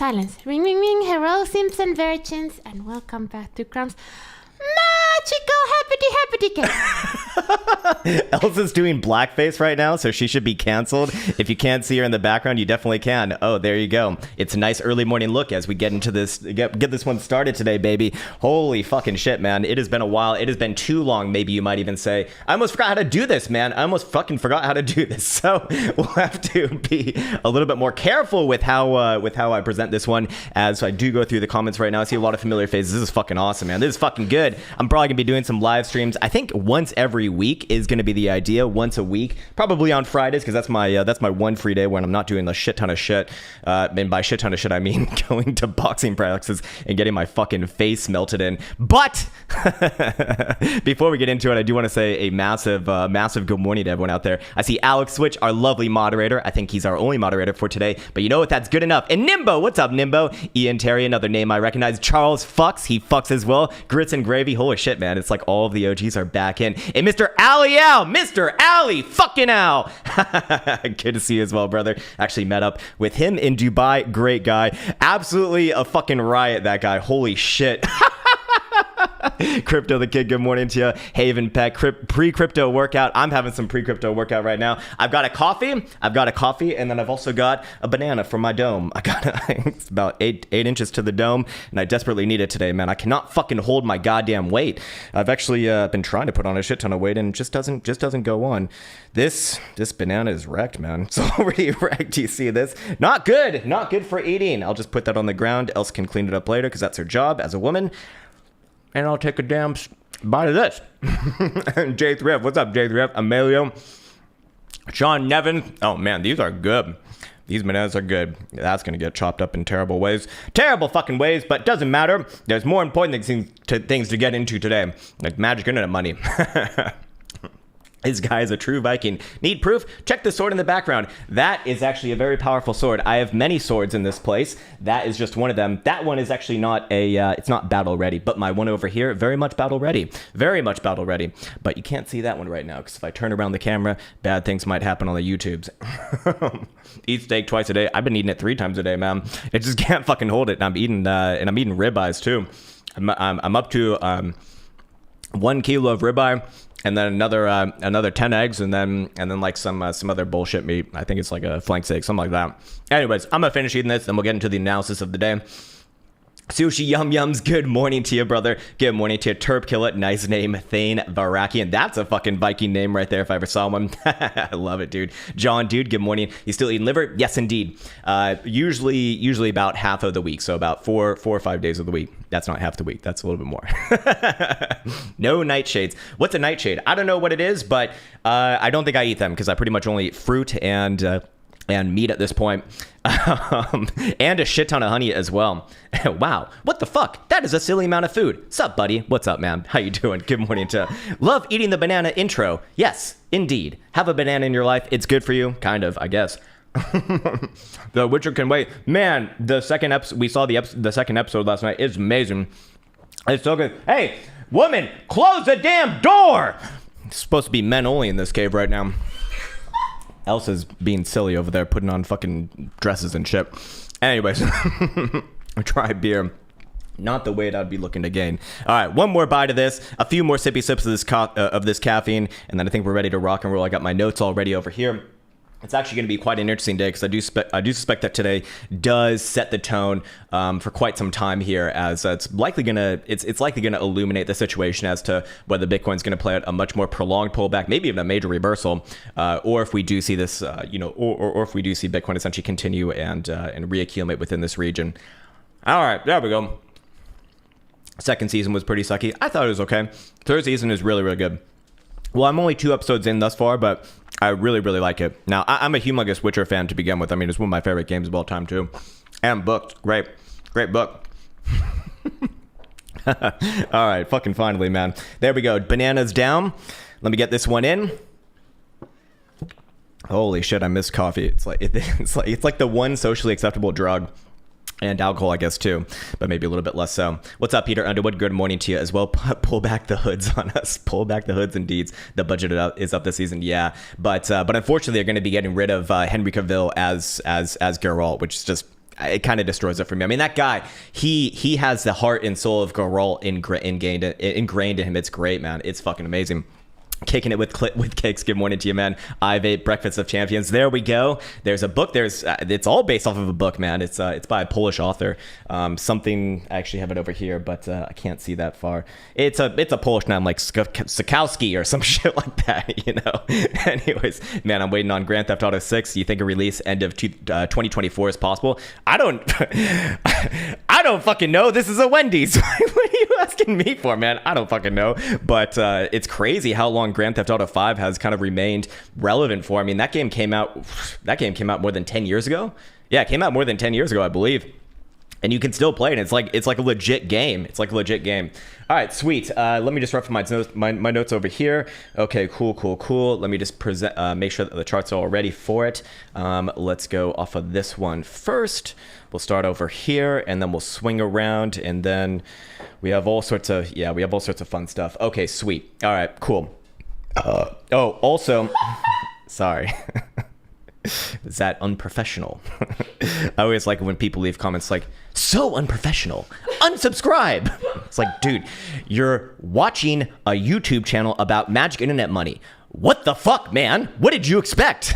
silence. Ring, ring, ring. Hello, Simpson virgins, and welcome back to Krown's magical happity cake. Elsa's doing blackface right now, so she should be canceled. If you can't see her in the background, you definitely can. Oh, there you go. It's a nice early morning look as we get into this, get this one started today, baby. Holy fucking shit, man. It has been a while. It has been too long, maybe you might even say. I almost forgot how to do this, man. I almost fucking forgot how to do this. So we'll have to be a little bit more careful with how I present this one as I do go through the comments right now. I see a lot of familiar faces. This is fucking awesome, man. This is fucking good. I'm probably gonna be doing some live streams. I think once every week is gonna be the idea. Once a week, probably on Fridays, because that's my one free day when I'm not doing a shit ton of shit. And by shit ton of shit, I mean going to boxing practices and getting my fucking face melted in. But before we get into it, I do want to say a massive good morning to everyone out there. I see Alex Switch, our lovely moderator. I think he's our only moderator for today. But you know what? That's good enough. And Nimbo, what's up, Nimbo? Ian Terry, another name I recognize. Charles Fucks, he fucks as well. Grits and Gravy, holy shit, man. It's like all of the OGs are back in. And Mr. Ali Al, Mr. Ali fucking Al. Good to see you as well, brother. Actually met up with him in Dubai. Great guy. Absolutely a fucking riot, that guy. Holy shit. Crypto the Kid, good morning to you. Haven Peck, pre-crypto workout. I'm having some pre-crypto workout right now. I've got a coffee, and then I've also got a banana for my dome. I got it's about eight inches to the dome, and I desperately need it today, man. I cannot fucking hold my goddamn weight. I've actually been trying to put on a shit ton of weight, and it just doesn't go on. This banana is wrecked, man. It's already wrecked. Do you see this? Not good for eating. I'll just put that on the ground. Elsa can clean it up later, because that's her job as a woman. And I'll take a damn bite of this. J3F, what's up, J3F? Emilio, Sean Nevin. Oh man, these are good. These bananas are good. That's gonna get chopped up in terrible ways. Terrible fucking ways, but doesn't matter. There's more important things to get into today, like magic internet money. This guy is a true Viking. Need proof? Check the sword in the background. That is actually a very powerful sword. I have many swords in this place. That is just one of them. That one is actually not it's not battle ready, but my one over here, very much battle ready. Very much battle ready. But you can't see that one right now, because if I turn around the camera, bad things might happen on the YouTubes. Eat steak twice a day. I've been eating it 3 times a day, man. I just can't fucking hold it. And I'm eating ribeyes too. I'm up to 1 kilo of ribeye. And then another 10 eggs, and then like some other bullshit meat. I think it's like a flank steak, something like that. Anyways, I'm gonna finish eating this, then we'll get into the analysis of the day. Sushi Yum Yums, good morning to you, brother. Good morning to you, Terp Killet. Nice name, Thane Varakian. That's a fucking Viking name right there if I ever saw one. I love it, dude. John, dude, good morning. You still eating liver? Yes, indeed. Usually about half of the week, so about 4 or 5 days of the week. That's not half the week. That's a little bit more. No nightshades. What's a nightshade? I don't know what it is, but I don't think I eat them because I pretty much only eat fruit and meat at this point. And a shit ton of honey as well. Wow, what the fuck? That is a silly amount of food. Sup, buddy? What's up, man? How you doing? Good morning to love eating the banana intro. Yes, indeed. Have a banana in your life. It's good for you. Kind of, I guess. The Witcher can wait. Man, the second episode, we saw the second episode last night. It's amazing. It's so good. Hey, woman, close the damn door! It's supposed to be men only in this cave right now. Elsa's being silly over there, putting on fucking dresses and shit. Anyways, try beer. Not the weight I'd be looking to gain. All right, one more bite of this, a few more sippy sips of this caffeine, and then I think we're ready to rock and roll. I got my notes all ready over here. It's actually going to be quite an interesting day because I do suspect that today does set the tone for quite some time here, as it's likely going to illuminate the situation as to whether Bitcoin's going to play out a much more prolonged pullback, maybe even a major reversal, or if we do see this, or if we do see Bitcoin essentially continue and reaccumulate within this region. All right, there we go. Second season was pretty sucky. I thought it was okay. Third season is really, really good. Well, I'm only 2 episodes in thus far, but I really, really like it. Now, I'm a humongous Witcher fan to begin with. I mean, it's one of my favorite games of all time, too. And books. Great book. All right, fucking finally, man. There we go. Bananas down. Let me get this one in. Holy shit, I miss coffee. It's like the one socially acceptable drug. And alcohol, I guess, too, but maybe a little bit less so. What's up, Peter Underwood? Good morning to you as well. Pull back the hoods on us. Pull back the hoods, indeed. The budget is up this season, yeah. But unfortunately, they're going to be getting rid of Henry Cavill as Geralt, which is just it kind of destroys it for me. I mean, that guy, he has the heart and soul of Garol ingrained in him. It's great, man. It's fucking amazing. Kicking it with Cakes. Good morning to you, man. I've ate Breakfast of Champions. There we go. There's a book. It's all based off of a book, man. It's by a Polish author. Something, I actually have it over here, but I can't see that far. It's a Polish name, like Sikowski or some shit like that, you know. Anyways, man, I'm waiting on Grand Theft Auto 6. You think a release end of 2024 is possible? I don't fucking know. This is a Wendy's. What are you asking me for, man? I don't fucking know. But it's crazy how long Grand Theft Auto 5 has kind of remained relevant for. I mean, that game came out more than 10 years ago. Yeah, it came out more than 10 years ago, I believe. And you can still play it. It's like a legit game. It's like a legit game. All right, sweet. Let me just reference my notes over here. Okay, cool. Let me just make sure that the charts are all ready for it. Let's go off of this one first. We'll start over here, and then we'll swing around, and then we have all sorts of fun stuff. Okay, sweet. All right, cool. Also, sorry. Is that unprofessional? I always like when people leave comments like, so unprofessional, unsubscribe. It's like, dude, you're watching a YouTube channel about magic internet money. What the fuck, man? What did you expect?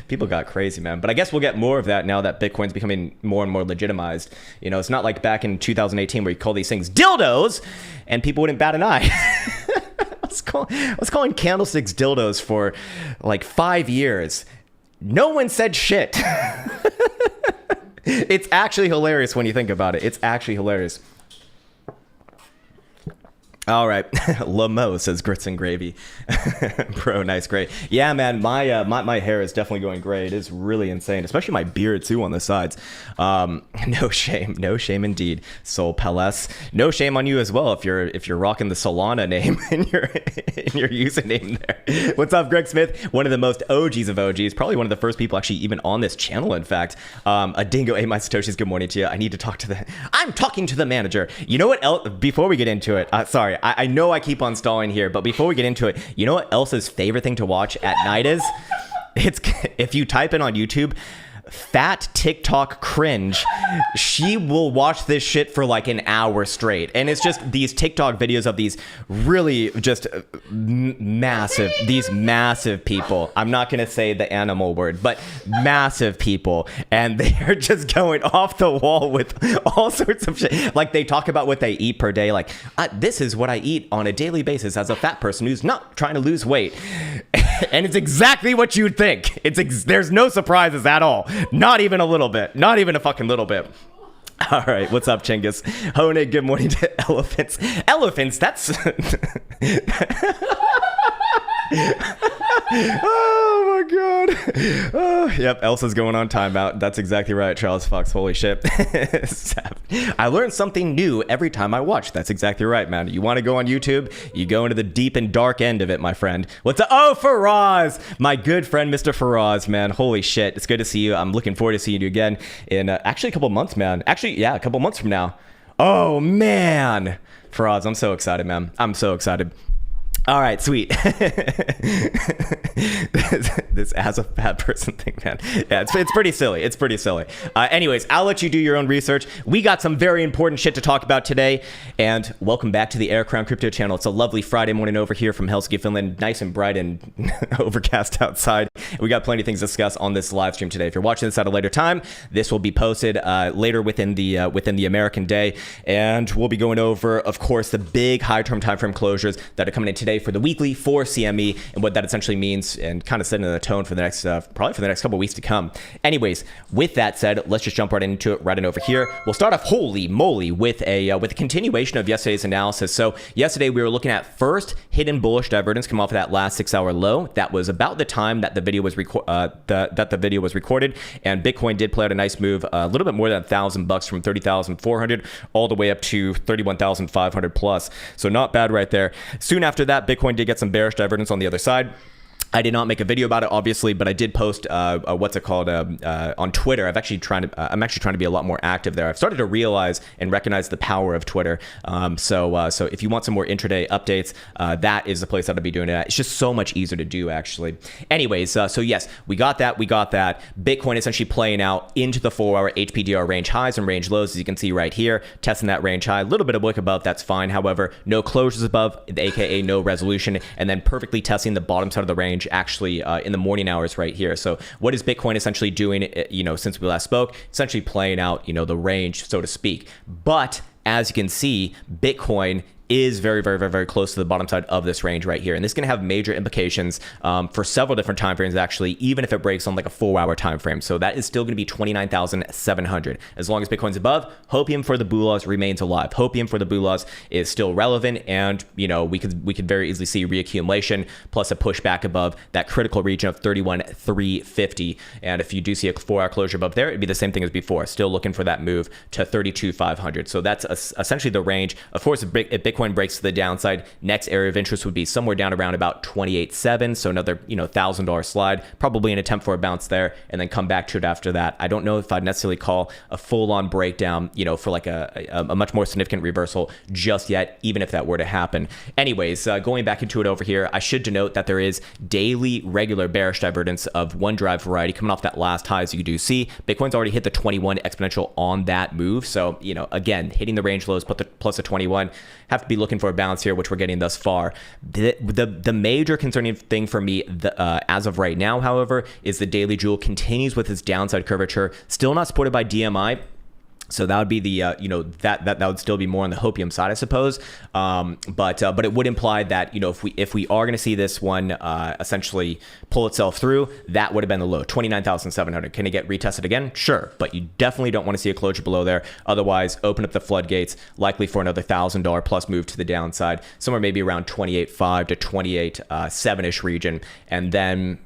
People got crazy, man. But I guess we'll get more of that now that Bitcoin's becoming more and more legitimized. You know, it's not like back in 2018 where you call these things dildos and people wouldn't bat an eye. I was calling candlesticks dildos for like 5 years. No one said shit. It's actually hilarious when you think about it. It's actually hilarious. All right, Lamo says grits and gravy. Bro, nice, great. Yeah, man, my hair is definitely going gray. It is really insane, especially my beard too on the sides. No shame indeed. Soul Palace, no shame on you as well if you're rocking the Solana name in your username there. What's up, Greg Smith? One of the most OGs of OGs, probably one of the first people actually even on this channel. In fact, a dingo ate my satoshis. Good morning to you. I need to talk to I'm talking to the manager. You know what? Before we get into it, sorry. I know I keep on stalling here, but before we get into it, you know what Elsa's favorite thing to watch at night is? It's if you type in on YouTube, fat TikTok cringe, she will watch this shit for like an hour straight. And it's just these TikTok videos of these really just massive people. I'm not going to say the animal word, but massive people. And they're just going off the wall with all sorts of shit. Like they talk about what they eat per day. Like, this is what I eat on a daily basis as a fat person who's not trying to lose weight. And it's exactly what you'd think. There's no surprises at all. Not even a little bit. Not even a fucking little bit. All right, what's up, Chinggis? Hone, good morning to elephants. Elephants, that's... Oh my god. Oh, yep, Elsa's going on timeout. That's exactly right, Charles Fox. Holy shit. I learn something new every time I watch. That's exactly right, man. You want to go on YouTube, you go into the deep and dark end of it, my friend. What's up? Oh, Faraz, my good friend, Mr. Faraz, man. Holy shit. It's good to see you. I'm looking forward to seeing you again in actually a couple months, man. Actually, yeah, a couple months from now. Oh, man. Faraz, I'm so excited, man. I'm so excited. All right, sweet. This as a fat person thing, man. Yeah, it's pretty silly. It's pretty silly. Anyways, I'll let you do your own research. We got some very important shit to talk about today. And welcome back to the Krown Crypto channel. It's a lovely Friday morning over here from Helsinki, Finland. Nice and bright and overcast outside. We got plenty of things to discuss on this live stream today. If you're watching this at a later time, this will be posted later within the American day. And we'll be going over, of course, the big high-term timeframe closures that are coming in today for the weekly for CME and what that essentially means, and kind of setting the tone for the next probably for the next couple of weeks to come. Anyways, with that said, let's just jump right into it, right in over here. We'll start off, holy moly, with a continuation of yesterday's analysis. So yesterday we were looking at first hidden bullish divergence come off of that last 6-hour low. That was about the time that the video was recorded, and Bitcoin did play out a nice move, a little bit more than $1,000 from 30,400 all the way up to 31,500 plus. So not bad right there. Soon after that, Bitcoin did get some bearish divergence on the other side. I did not make a video about it, obviously, but I did post what's it called on Twitter. I'm actually trying to be a lot more active there. I've started to realize and recognize the power of Twitter. So if you want some more intraday updates, that is the place that I'll be doing it at. It's just so much easier to do, actually. Anyways, so yes, we got that. Bitcoin essentially playing out into the 4-hour HPDR range highs and range lows, as you can see right here, testing that range high. A little bit of wick above, that's fine. However, no closures above, aka no resolution, and then perfectly testing the bottom side of the range actually in the morning hours right here. So what is Bitcoin essentially doing, since we last spoke? Essentially playing out, the range, so to speak. But as you can see, Bitcoin is very, very, very, very close to the bottom side of this range right here. And this is going to have major implications for several different time frames, actually, even if it breaks on like a 4-hour time frame. So that is still going to be 29,700. As long as Bitcoin's above, hopium for the Bulas remains alive. Hopium for the Bulas is still relevant, and we could very easily see reaccumulation plus a pushback above that critical region of 31,350. And if you do see a 4-hour closure above there, it'd be the same thing as before. Still looking for that move to 32,500. So that's essentially the range. Of course, if Bitcoin breaks to the downside, next area of interest would be somewhere down around about 28.7, so another $1,000 slide, probably an attempt for a bounce there, and then come back to it after that. I don't know if I'd necessarily call a full-on breakdown, for like a much more significant reversal just yet, even if that were to happen. Anyways, going back into it over here, I should denote that there is daily regular bearish divergence of one drive variety coming off that last high, as you do see. Bitcoin's already hit the 21 exponential on that move, so again, hitting the range lows plus the 21, have to be looking for a bounce here, which we're getting thus far. The major concerning thing for me as of right now, however, is the daily jewel continues with its downside curvature, still not supported by DMI. So that would be the that would still be more on the hopium side, I suppose. But it would imply that if we are going to see this one essentially pull itself through, that would have been the low, 29,700. Can it get retested again? Sure, but you definitely don't want to see a closure below there. Otherwise, open up the floodgates, likely for another $1,000 plus move to the downside, somewhere maybe around 28.5 to 28.7-ish region, and then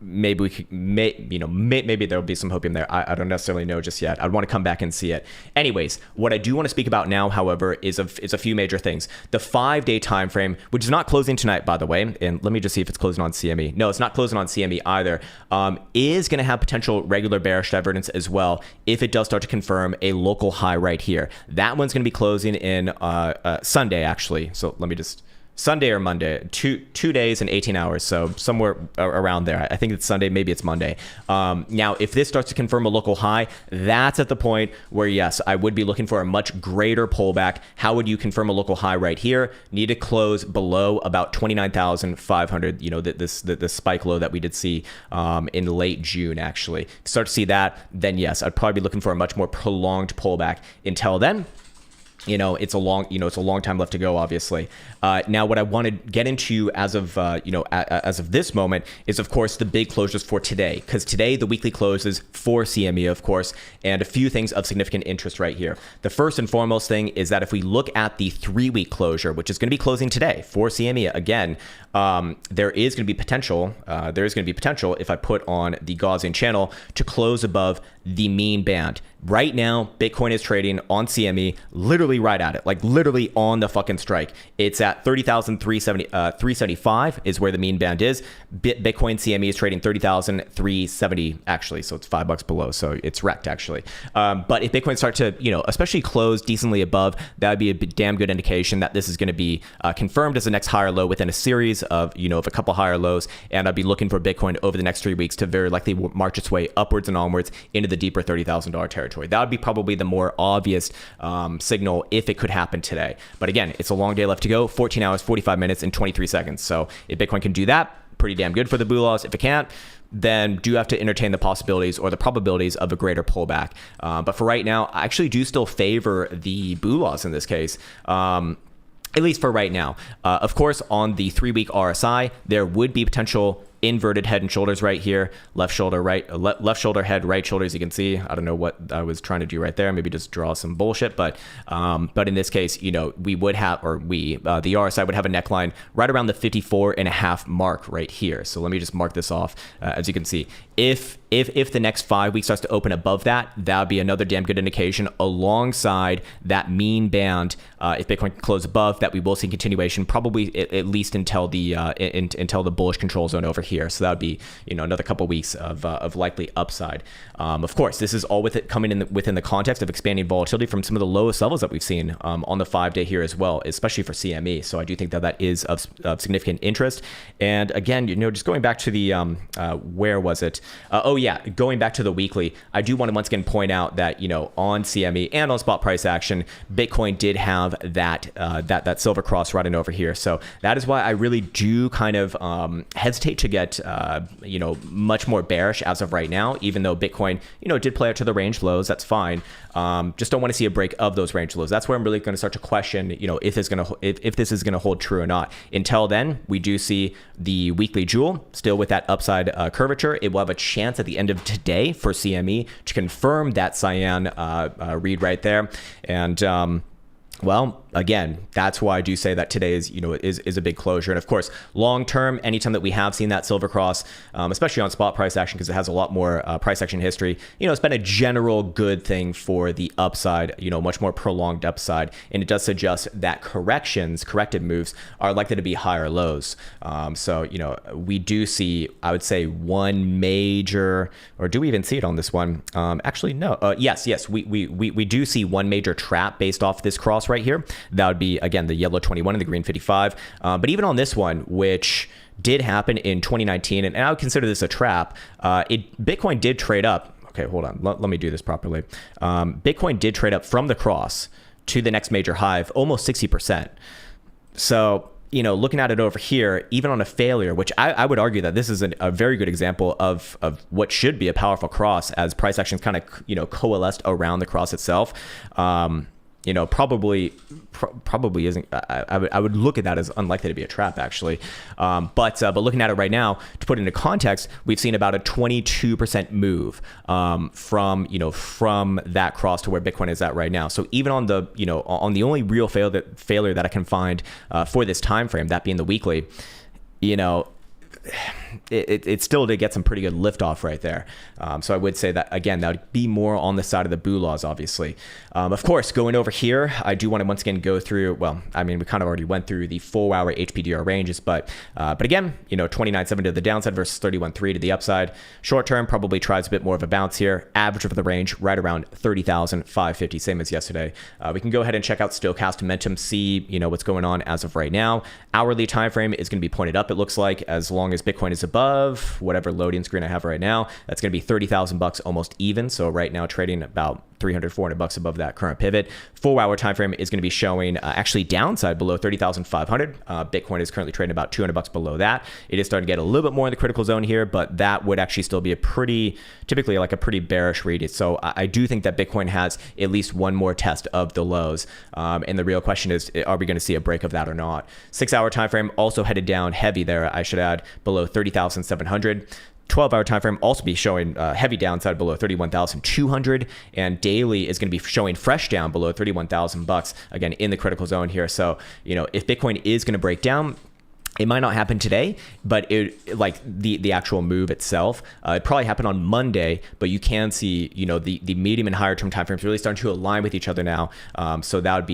maybe we could, maybe there'll be some hopium there. I don't necessarily know just yet. I'd want to come back and see it. Anyways, what I do want to speak about now, however, is a few major things. The 5-day time frame, which is not closing tonight, by the way, and let me just see if it's closing on CME. No, it's not closing on CME either. Is going to have potential regular bearish divergence as well if it does start to confirm a local high right here. That one's going to be closing in Sunday, actually. So let me just... Sunday or Monday, two days and 18 hours, so somewhere around there. I think it's Sunday, maybe it's Monday. Now, if this starts to confirm a local high, that's at the point where, yes, I would be looking for a much greater pullback. How would you confirm a local high right here? Need to close below about 29,500, this spike low that we did see in late June, actually. Start to see that, then yes, I'd probably be looking for a much more prolonged pullback. Until then, it's a long time left to go, obviously. Now, what I want to get into as of this moment is, of course, the big closures for today, because today the weekly closes for CME, of course, and a few things of significant interest right here. The first and foremost thing is that if we look at the 3-week closure, which is going to be closing today for CME again, there is going to be potential. If I put on the Gaussian channel to close above the mean band. Right now, Bitcoin is trading on CME literally right at it, like literally on the fucking strike. It's at 30,375 is where the mean band is. Bitcoin CME is trading 30,370 actually, so it's $5 below, so it's wrecked actually. But if Bitcoin start to, especially close decently above, that would be a damn good indication that this is going to be confirmed as the next higher low within a series of, of a couple higher lows, and I'd be looking for Bitcoin over the next 3 weeks to very likely march its way upwards and onwards into the deeper $30,000 territory. That would be probably the more obvious signal if it could happen today. But again, it's a long day left to go, 14 hours, 45 minutes, and 23 seconds. So if Bitcoin can do that, pretty damn good for the Bulas. If it can't, then do have to entertain the possibilities or the probabilities of a greater pullback. But for right now, I actually do still favor the Bulas in this case. At least for right now. Of course, on the 3-week RSI, there would be potential inverted head and shoulders right here, left shoulder head, right shoulder, as you can see. I don't know what I was trying to do right there, maybe just draw some bullshit, but in this case, we would have, the RSI would have a neckline right around the 54.5 mark right here. So let me just mark this off. As you can see, if the next 5 weeks starts to open above that, that would be another damn good indication alongside that mean band. If Bitcoin can close above that, we will see continuation, probably at least until the bullish control zone over here. here. So that would be, another couple weeks of likely upside. Of course, this is all with it coming in within the context of expanding volatility from some of the lowest levels that we've seen on the 5-day here as well, especially for CME. So I do think that is of significant interest. And again, just going back to the where was it? Going back to the weekly, I do want to once again point out that on CME and on spot price action, Bitcoin did have that silver cross riding over here. So that is why I really do kind of hesitate to get much more bearish as of right now, even though Bitcoin did play out to the range lows. That's fine. Just don't want to see a break of those range lows. That's where I'm really going to start to question if this is going to hold true or not. Until then, we do see the weekly jewel still with that upside curvature. It will have a chance at the end of today for CME to confirm that cyan read right there. And well, again, that's why I do say that today is a big closure. And of course, long term, anytime that we have seen that silver cross, especially on spot price action, because it has a lot more price action history, it's been a general good thing for the upside, much more prolonged upside. And it does suggest that corrected moves are likely to be higher lows. So, we do see, I would say, one major, or do we even see it on this one? Actually, no. Yes, we do see one major trap based off this cross right here. That would be, again, the yellow 21 and the green 55. But even on this one, which did happen in 2019, and I would consider this a trap, Bitcoin did trade up. Okay, hold on. Let me do this properly. Bitcoin did trade up from the cross to the next major high of almost 60%. So, looking at it over here, even on a failure, which I would argue that this is a very good example of what should be a powerful cross as price actions kind of, coalesced around the cross itself. Probably isn't. I would look at that as unlikely to be a trap, actually. But looking at it right now, to put it into context, we've seen about a 22% move from that cross to where Bitcoin is at right now. So even on the on the only real failure that I can find for this time frame, that being the weekly, it still did get some pretty good lift off right there. So I would say that, again, that would be more on the side of the boo laws, obviously. Of course, going over here, I do want to once again go through, well, I mean, we kind of already went through the 4-hour HPDR ranges, but again, 29.7 to the downside versus 31.3 to the upside. Short term probably tries a bit more of a bounce here. Average of the range right around 30,550, same as yesterday. We can go ahead and check out Stochastic momentum, see what's going on as of right now. Hourly time frame is going to be pointed up, it looks like, as long as Bitcoin is above whatever loading screen I have right now. That's going to be 30,000 bucks almost even. So right now trading about 300, 400 bucks above that current pivot. 4-hour time frame is going to be showing actually downside below 30,500. Bitcoin is currently trading about 200 bucks below that. It is starting to get a little bit more in the critical zone here, but that would actually still be typically like a pretty bearish read. So I do think that Bitcoin has at least one more test of the lows. And the real question is, are we going to see a break of that or not? 6-hour time frame also headed down heavy there, I should add, below 30,700. 12-hour time frame also be showing heavy downside below 31,200, and daily is going to be showing fresh down below 31,000 bucks, again in the critical zone here. So if Bitcoin is going to break down, it might not happen today, but the actual move itself, it probably happened on Monday, but you can see, the medium and higher term timeframes really starting to align with each other now. So that would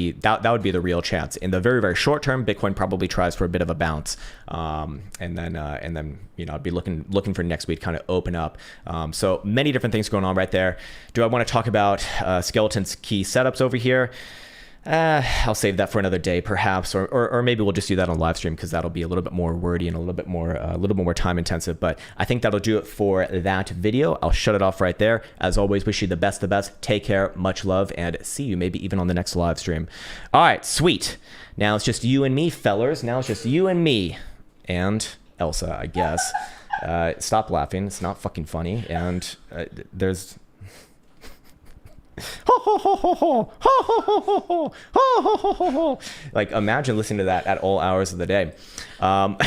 be the real chance. In the very, very short term, Bitcoin probably tries for a bit of a bounce. And then I'd be looking for next week kind of open up. So many different things going on right there. Do I want to talk about Skeleton's key setups over here? I'll save that for another day, perhaps, or maybe we'll just do that on live stream because that'll be a little bit more wordy and a little bit more time intensive. But I think that'll do it for that video. I'll shut it off right there. As always, wish you the best. Take care, much love, and see you maybe even on the next live stream. All right, sweet. Now it's just you and me, fellers. Now it's just you and me and Elsa, I guess. Stop laughing. It's not fucking funny. And there's. Like, imagine listening to that at all hours of the day. I'm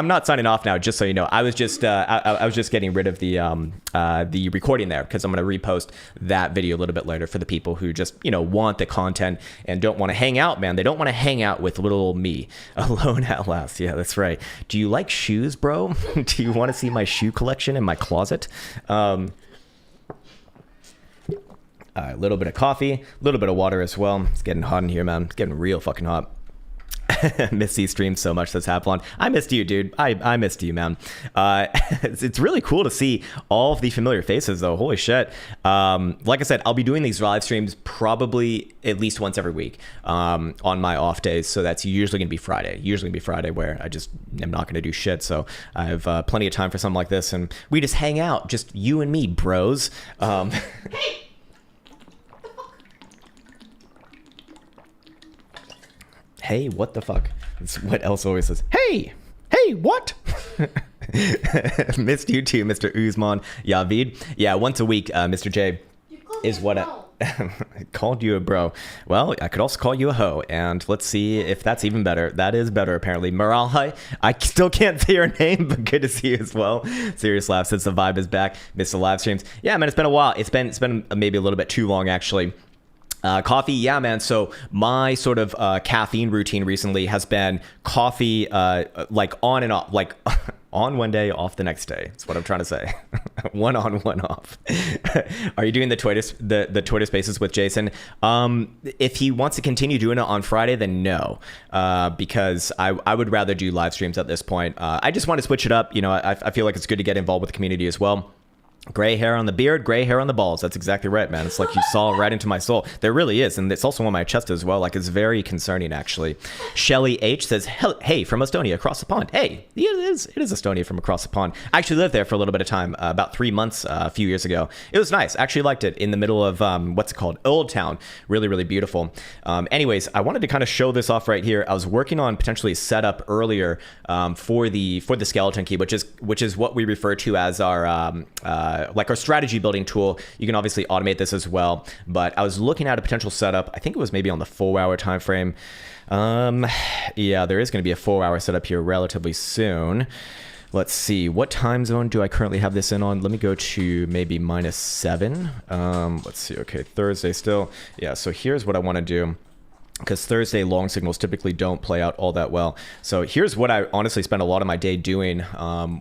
not signing off now, just so you know. I was just getting rid of the recording there because I'm going to repost that video a little bit later for the people who just want the content and don't want to hang out, man. They don't want to hang out with little old me alone at last. Yeah, that's right. Do you like shoes, bro? Do you want to see my shoe collection in my closet? A little bit of coffee, a little bit of water as well. It's getting hot in here, man. It's getting real fucking hot. Miss these streams so much, says Havlon. I missed you, dude. I missed you, man. It's really cool to see all of the familiar faces, though. Holy shit. Like I said, I'll be doing these live streams probably at least once every week on my off days. So that's usually going to be Friday. Usually going to be Friday where I just am not going to do shit. So I have plenty of time for something like this. And we just hang out, just you and me, bros. Hey! Hey, what the fuck? That's what else always says. Hey, what? Missed you too, Mr. Uzman Yavid. Yeah, once a week, Mr. J is what I called you a bro. Well, I could also call you a hoe, and let's see if that's even better. That is better, apparently. Maralhai, I still can't say your name, but good to see you as well. Serious laugh since the vibe is back. Missed the live streams. Yeah, man, it's been a while. It's been maybe a little bit too long, actually. Coffee, yeah, man. So my sort of caffeine routine recently has been coffee, like on and off, like on one day, off the next day. That's what I'm trying to say. One on, one off. Are you doing the Twitter Spaces with Jason? If he wants to continue doing it on Friday, then no, because I would rather do live streams at this point. I just want to switch it up. You know, I feel like it's good to get involved with the community as well. Gray hair on the beard, gray hair on the balls. That's exactly right, man. It's like you saw right into my soul. There really is. And it's also on my chest as well. Like, it's very concerning, actually. Shelly H says, hey, from Estonia, across the pond. Hey, it is Estonia from across the pond. I actually lived there for a little bit of time, about 3 months a few years ago. It was nice. I actually liked it, in the middle of, what's it called? Old Town. Really, really beautiful. Anyways, I wanted to kind of show this off right here. I was working on potentially a setup earlier for the skeleton key, which is what we refer to as our like our strategy building tool. You can obviously automate this as well, but I was looking at a potential setup. I think it was maybe on the 4-hour time frame. Yeah, there is going to be a 4-hour setup here relatively soon. Let's see, what time zone do I currently have this in on? Let me go to maybe -7. Let's see. Okay, Thursday still. Yeah, so here's what I want to do, because Thursday long signals typically don't play out all that well. So here's what I honestly spend a lot of my day doing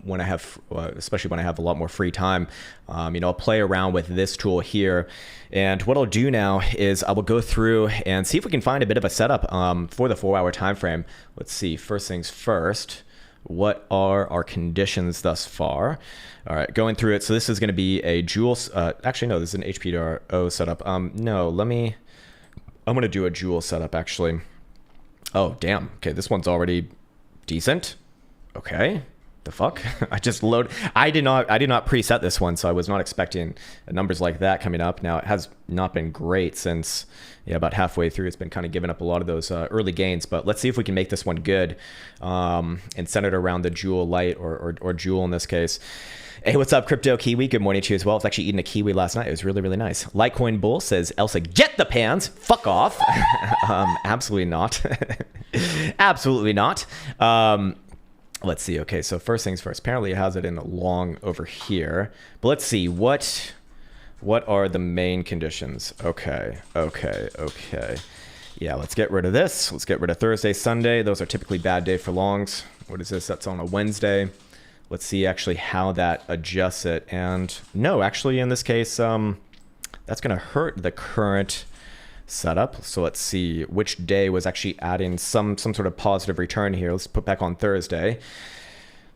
when I have, especially when I have a lot more free time. You know, I'll play around with this tool here. And what I'll do now is I will go through and see if we can find a bit of a setup for the 4-hour time frame. Let's see, first things first. What are our conditions thus far? All right, going through it. So this is going to be a Joule. Actually, no, this is an HPRO setup. No, I'm going to do a Joule setup, actually. Oh, damn. Okay, this one's already decent. Okay. The fuck? I did not preset this one, so I was not expecting numbers like that coming up. Now, it has not been great since, yeah, about halfway through. It's been kind of giving up a lot of those early gains, but let's see if we can make this one good and center it around the Joule Light or Joule in this case. Hey, what's up, Crypto Kiwi? Good morning to you as well. I was actually eating a kiwi last night. It was really, really nice. Litecoin Bull says, Elsa, get the pans. Fuck off. Absolutely not. Absolutely not. Let's see. Okay, so first things first. Apparently it has it in long over here. But let's see. What are the main conditions? Okay. Yeah, let's get rid of this. Let's get rid of Thursday, Sunday. Those are typically bad day for longs. What is this? That's on a Wednesday. Let's see actually how that adjusts it. And no, actually in this case, that's going to hurt the current setup. So let's see which day was actually adding some sort of positive return here. Let's put back on Thursday.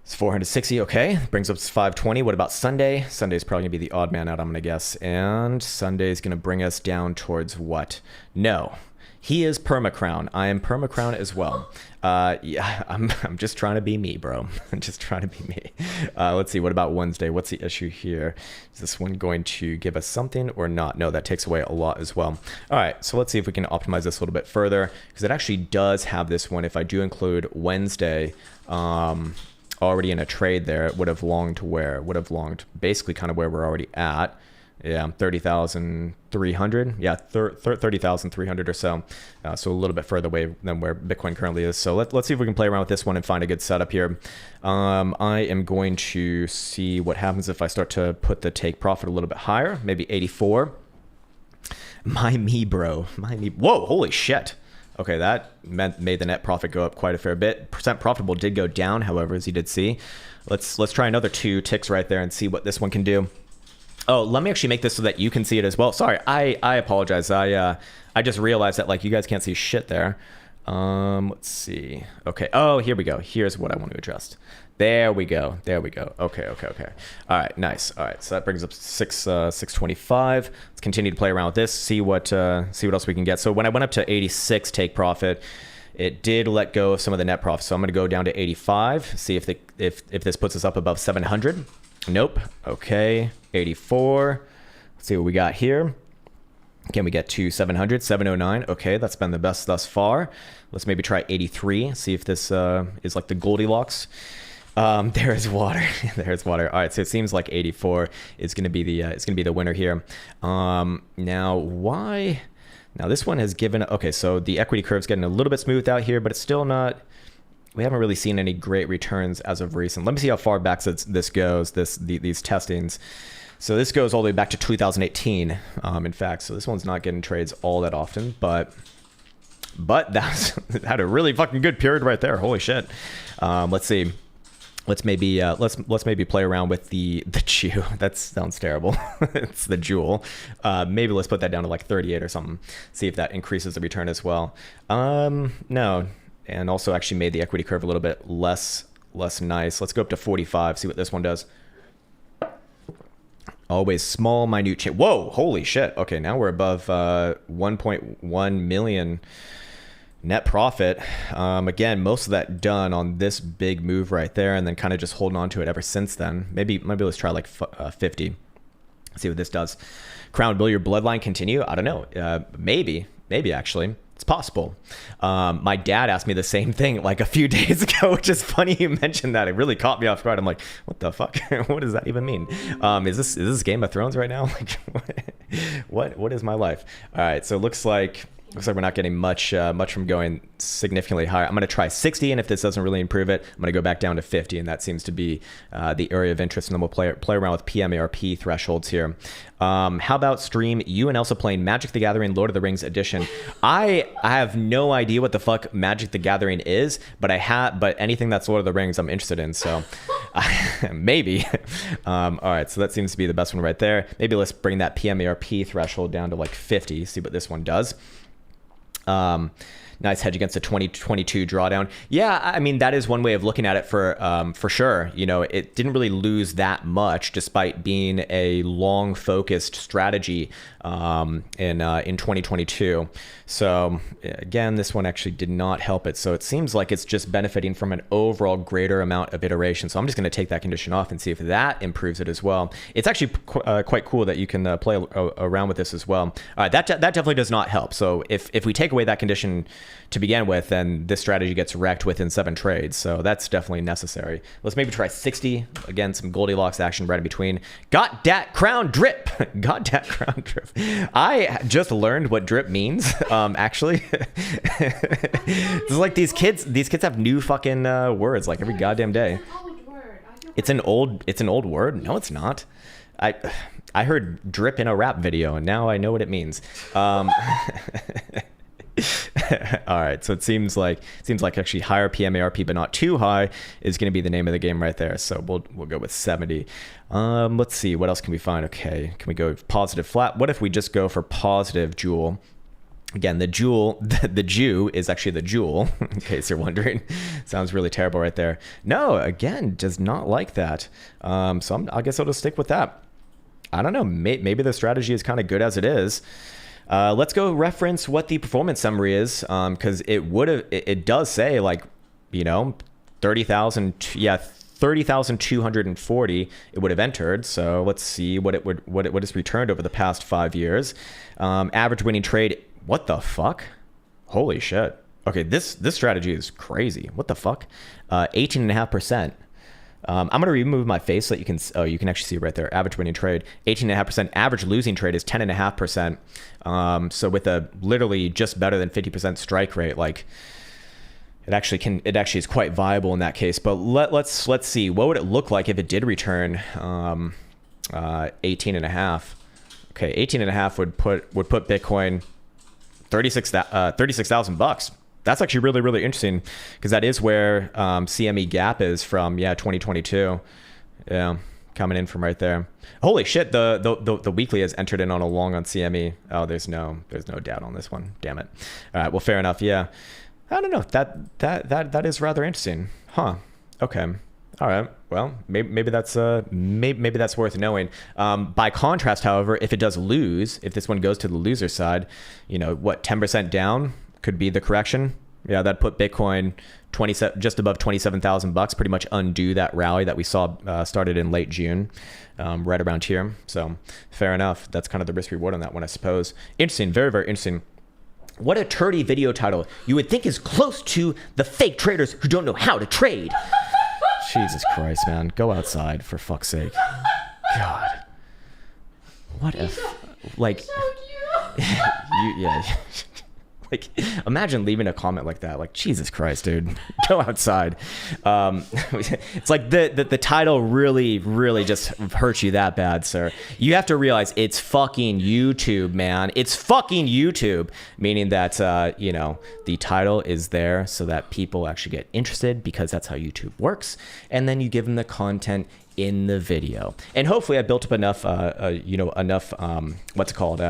It's 460. Okay, brings up to 520. What about Sunday? Sunday's probably going to be the odd man out, I'm going to guess. And Sunday's going to bring us down towards what? No. He is perma-Krown. I am perma-Krown as well. Yeah, I'm just trying to be me, bro. I'm just trying to be me. Let's see. What about Wednesday? What's the issue here? Is this one going to give us something or not? No, that takes away a lot as well. All right, so let's see if we can optimize this a little bit further, because it actually does have this one. If I do include Wednesday already in a trade there, it would have longed to where? It would have longed basically kind of where we're already at. Yeah, 30,300. Yeah, 30,300 or so. So a little bit further away than where Bitcoin currently is. So let's see if we can play around with this one and find a good setup here. I am going to see what happens if I start to put the take profit a little bit higher, maybe 84. My me, bro. My me. Whoa, holy shit. Okay, that made the net profit go up quite a fair bit. Percent profitable did go down, however, as you did see. Let's try another 2 ticks right there and see what this one can do. Oh, let me actually make this so that you can see it as well. Sorry, I apologize. I just realized that like you guys can't see shit there. Let's see. Okay. Oh, here we go. Here's what I want to adjust. There we go. There we go. Okay. All right. Nice. All right. So that brings up 625. Let's continue to play around with this. See what else we can get. So when I went up to 86 take profit, it did let go of some of the net profit. So I'm going to go down to 85. See if this puts us up above 700. Nope. Okay. 84. Let's see what we got here. Can we get to 700? 709. Okay, that's been the best thus far. Let's maybe try 83. See if this is like the Goldilocks. There's water. There's water. All right, so it seems like 84 is going to be the winner here. Now why? Now this one has given. Okay, so the equity curve's getting a little bit smoothed out here, but it's still not. We haven't really seen any great returns as of recent. Let me see how far back this goes. These testings. So this goes all the way back to 2018, in fact. So this one's not getting trades all that often, but that's had a really fucking good period right there. Holy shit. Let's see. Let's maybe play around with the Jew. That sounds terrible. It's the jewel. Maybe let's put that down to like 38 or something. See if that increases the return as well. No, and also actually made the equity curve a little bit less nice. Let's go up to 45. See what this one does. Always small, minute change. Whoa, holy shit. Okay, now we're above 1.1 million net profit. Again, most of that done on this big move right there, and then kind of just holding on to it ever since then. Maybe let's try like 50. See what this does. Krown, will your bloodline continue? I don't know. Maybe actually. It's possible. My dad asked me the same thing like a few days ago, which is funny you mentioned that. It really caught me off guard. I'm like, what the fuck? What does that even mean? Is this Game of Thrones right now? Like, what is my life? All right, so it looks like we're not getting much from going significantly higher. I'm going to try 60, and if this doesn't really improve it, I'm going to go back down to 50, and that seems to be the area of interest. And then we'll play around with PMARP thresholds here. How about stream you and Elsa playing Magic the Gathering Lord of the Rings edition? I have no idea what the fuck Magic the Gathering is, but anything that's Lord of the Rings I'm interested in, so maybe. All right, so that seems to be the best one right there. Maybe let's bring that PMARP threshold down to like 50, see what this one does. Nice hedge against a 2022 drawdown. Yeah, I mean, that is one way of looking at it for sure. You know, it didn't really lose that much despite being a long focused strategy in 2022. So again, this one actually did not help it. So it seems like it's just benefiting from an overall greater amount of iteration. So I'm just going to take that condition off and see if that improves it as well. It's actually quite cool that you can play around with this as well. All right, that definitely does not help. So if we take away that condition to begin with, then this strategy gets wrecked within 7 trades. So that's definitely necessary. Let's maybe try 60. Again, some Goldilocks action right in between. Got dat Krown drip. Got dat Krown drip. I just learned what drip means, actually. It's like these kids have new fucking words like every goddamn day. It's an old word. No, it's not. I heard drip in a rap video, and now I know what it means. All right, so it seems like actually higher PMARP but not too high is going to be the name of the game right there. So we'll go with 70. Let's see, what else can we find? Okay, can we go positive flat? What if we just go for positive jewel? Again, the Jew is actually the jewel, in case you're wondering. Sounds really terrible right there. No, again, does not like that. So I guess I'll just stick with that. I don't know, maybe the strategy is kind of good as it is. Let's go reference what the performance summary is, because it does say, like, you know, 30,240 it would have entered. So let's see what it's returned over the past 5 years. Average winning trade. What the fuck? Holy shit. Okay, this strategy is crazy. What the fuck? 18.5%. I'm going to remove my face so that you can actually see right there. Average winning trade, 18.5%. Average losing trade is 10.5%. So with a literally just better than 50% strike rate, like it actually is quite viable in that case. But let's see, what would it look like if it did return 18.5? Okay, 18.5 would put Bitcoin $36,000. That's actually really, really interesting, because that is where CME gap is from. Yeah, 2022. Yeah, coming in from right there. Holy shit, the weekly has entered in on a long on CME. Oh, there's no data on this one. Damn it. All right, well, fair enough. Yeah. I don't know. That is rather interesting. Huh. Okay. All right. Well, maybe that's maybe that's worth knowing. By contrast, however, if it does lose, if this one goes to the loser side, you know what, 10% down could be the correction. Yeah, that put Bitcoin just above $27,000. Pretty much undo that rally that we saw started in late June, right around here. So fair enough. That's kind of the risk reward on that one, I suppose. Interesting. Very, very interesting. What a turdy video title. You would think is close to the fake traders who don't know how to trade. Jesus Christ, man. Go outside, for fuck's sake. God. What if, like, yeah. Like, imagine leaving a comment like that. Like, Jesus Christ, dude. Go outside. It's like the title really just hurts you that bad, sir. You have to realize it's fucking YouTube, man. It's fucking YouTube. Meaning that, you know, the title is there so that people actually get interested, because that's how YouTube works. And then you give them the content in the video. And hopefully I built up enough, you know, enough, what's it called?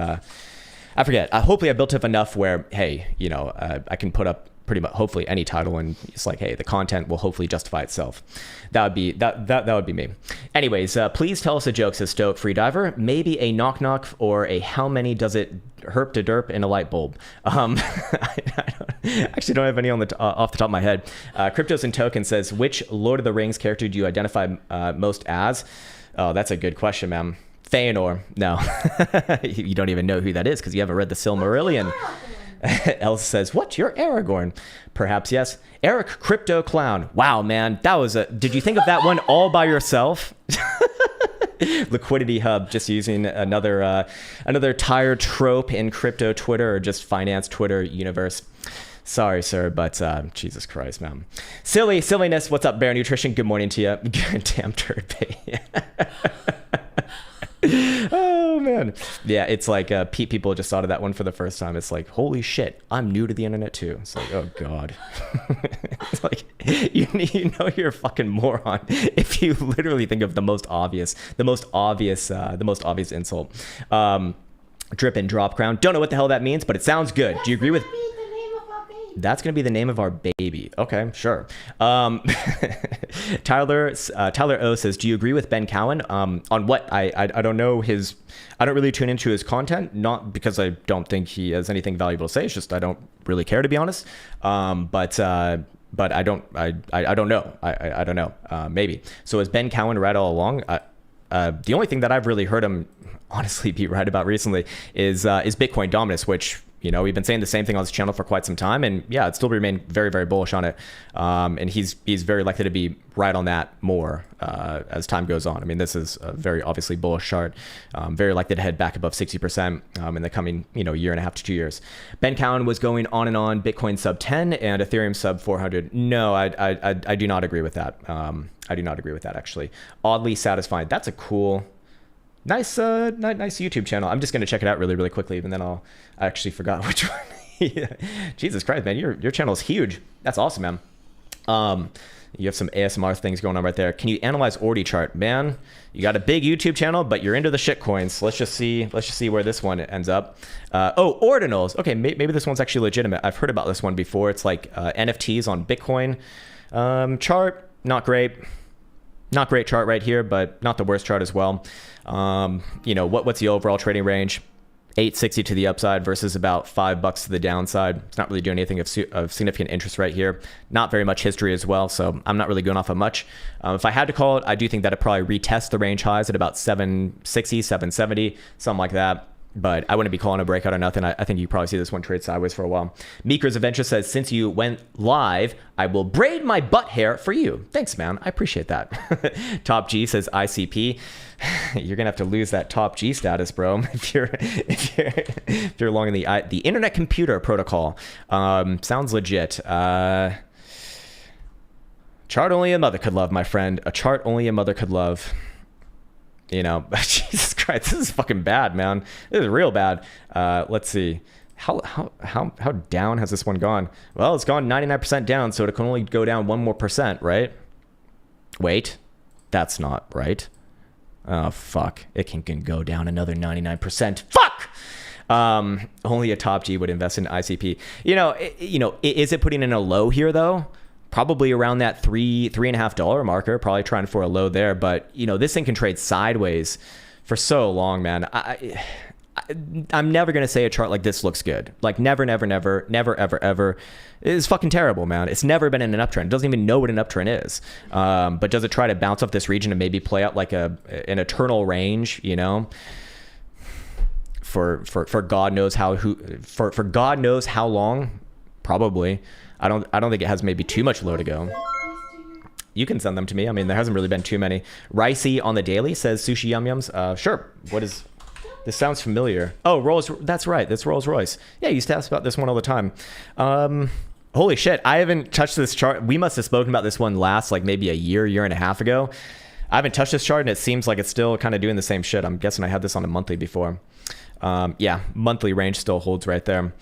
I forget. Hopefully I built up enough where, hey, you know, I can put up pretty much hopefully any title, and it's like, hey, the content will hopefully justify itself. That would be that would be me. Anyways, please tell us a joke, says Stoic Freediver. Maybe a knock knock or a how many does it herp to derp in a light bulb. I actually don't have any on the off the top of my head. Cryptos and Token says, which Lord of the Rings character do you identify most as? Oh, that's a good question, man. Feanor. No. You don't even know who that is because you haven't read the Silmarillion. Elsa says, what? You're Aragorn. Perhaps, yes. Eric Crypto Clown. Wow, man. That was did you think of that one all by yourself? Liquidity Hub, just using another tired trope in crypto Twitter or just finance Twitter universe. Sorry, sir, but Jesus Christ, man. Silliness. What's up, Bear Nutrition? Good morning to you. Damn turd baby. Oh man, yeah, it's like people just thought of that one for the first time. It's like, holy shit, I'm new to the internet too. It's like, oh god. It's like, you know you're a fucking moron if you literally think of the most obvious insult. Drip and drop crown. Don't know what the hell that means, but it sounds good. Do you agree with? That's going to be the name of our baby. Okay, sure. Tyler O says, do you agree with Ben Cowan on what? I don't know his, I don't really tune into his content, not because I don't think he has anything valuable to say. It's just I don't really care, to be honest. But I don't know. I don't know. Maybe. So is Ben Cowan right all along? The only thing that I've really heard him honestly be right about recently is Bitcoin dominance, which, you know, we've been saying the same thing on this channel for quite some time, and yeah, it still remain very, very bullish on it. And he's very likely to be right on that more as time goes on. I mean, this is a very obviously bullish chart, very likely to head back above 60% in the coming, you know, year and a half to 2 years. Ben Cowan was going on and on, Bitcoin sub 10 and Ethereum sub 400. No, I do not agree with that. I do not agree with that, actually. Oddly satisfied. That's a cool, nice YouTube channel. I'm just going to check it out really, really quickly, and then I actually forgot which one. Yeah. Jesus Christ, man, your channel is huge. That's awesome, man. You have some ASMR things going on right there. Can you analyze Ordi chart? Man, you got a big YouTube channel, but you're into the shit coins. Let's just see where this one ends up. Oh, ordinals. Okay, maybe this one's actually legitimate. I've heard about this one before. It's like NFTs on Bitcoin. Chart, not great. Not great chart right here, but not the worst chart as well. You know, what's the overall trading range? 860 to the upside versus about $5 to the downside. It's not really doing anything of significant interest right here. Not very much history as well, so I'm not really going off of much. If I had to call it, I do think that it probably retest the range highs at about 760, 770, something like that. But I wouldn't be calling a breakout or nothing. I think you probably see this one trade sideways for a while. Meeker's Adventure says, since you went live, I will braid my butt hair for you. Thanks, man. I appreciate that. Top G says ICP. You're gonna have to lose that Top G status, bro, if you're along in the Internet Computer Protocol. Sounds legit. Chart only a mother could love, my friend. A chart only a mother could love. You know, Jesus Christ, this is fucking bad, man. This is real bad. Let's see. How down has this one gone? Well, it's gone 99% down, so it can only go down 1 more percent, right? Wait, that's not right. Oh, fuck. It can go down another 99%. Fuck! Only a top G would invest in ICP. Is it putting in a low here though? Probably around that $3.5 marker, probably trying for a low there. But this thing can trade sideways for so long, man. I'm never going to say a chart like this looks good. Like never, ever. It's fucking terrible, man. It's never been in an uptrend. It doesn't even know what an uptrend is. But does it try to bounce off this region and maybe play out like an eternal range, for God knows for God knows how long? Probably. I don't think it has maybe too much low to go. You can send them to me. I mean, there hasn't really been too many. Ricey on the daily says sushi yum yums. Sure. What is... This sounds familiar. Oh, Rolls. That's right. That's Rolls Royce. Yeah, you used to ask about this one all the time. Holy shit. I haven't touched this chart. We must have spoken about this one last, like maybe a year and a half ago. I haven't touched this chart and it seems like it's still kind of doing the same shit. I'm guessing I had this on a monthly before. Yeah, monthly range still holds right there.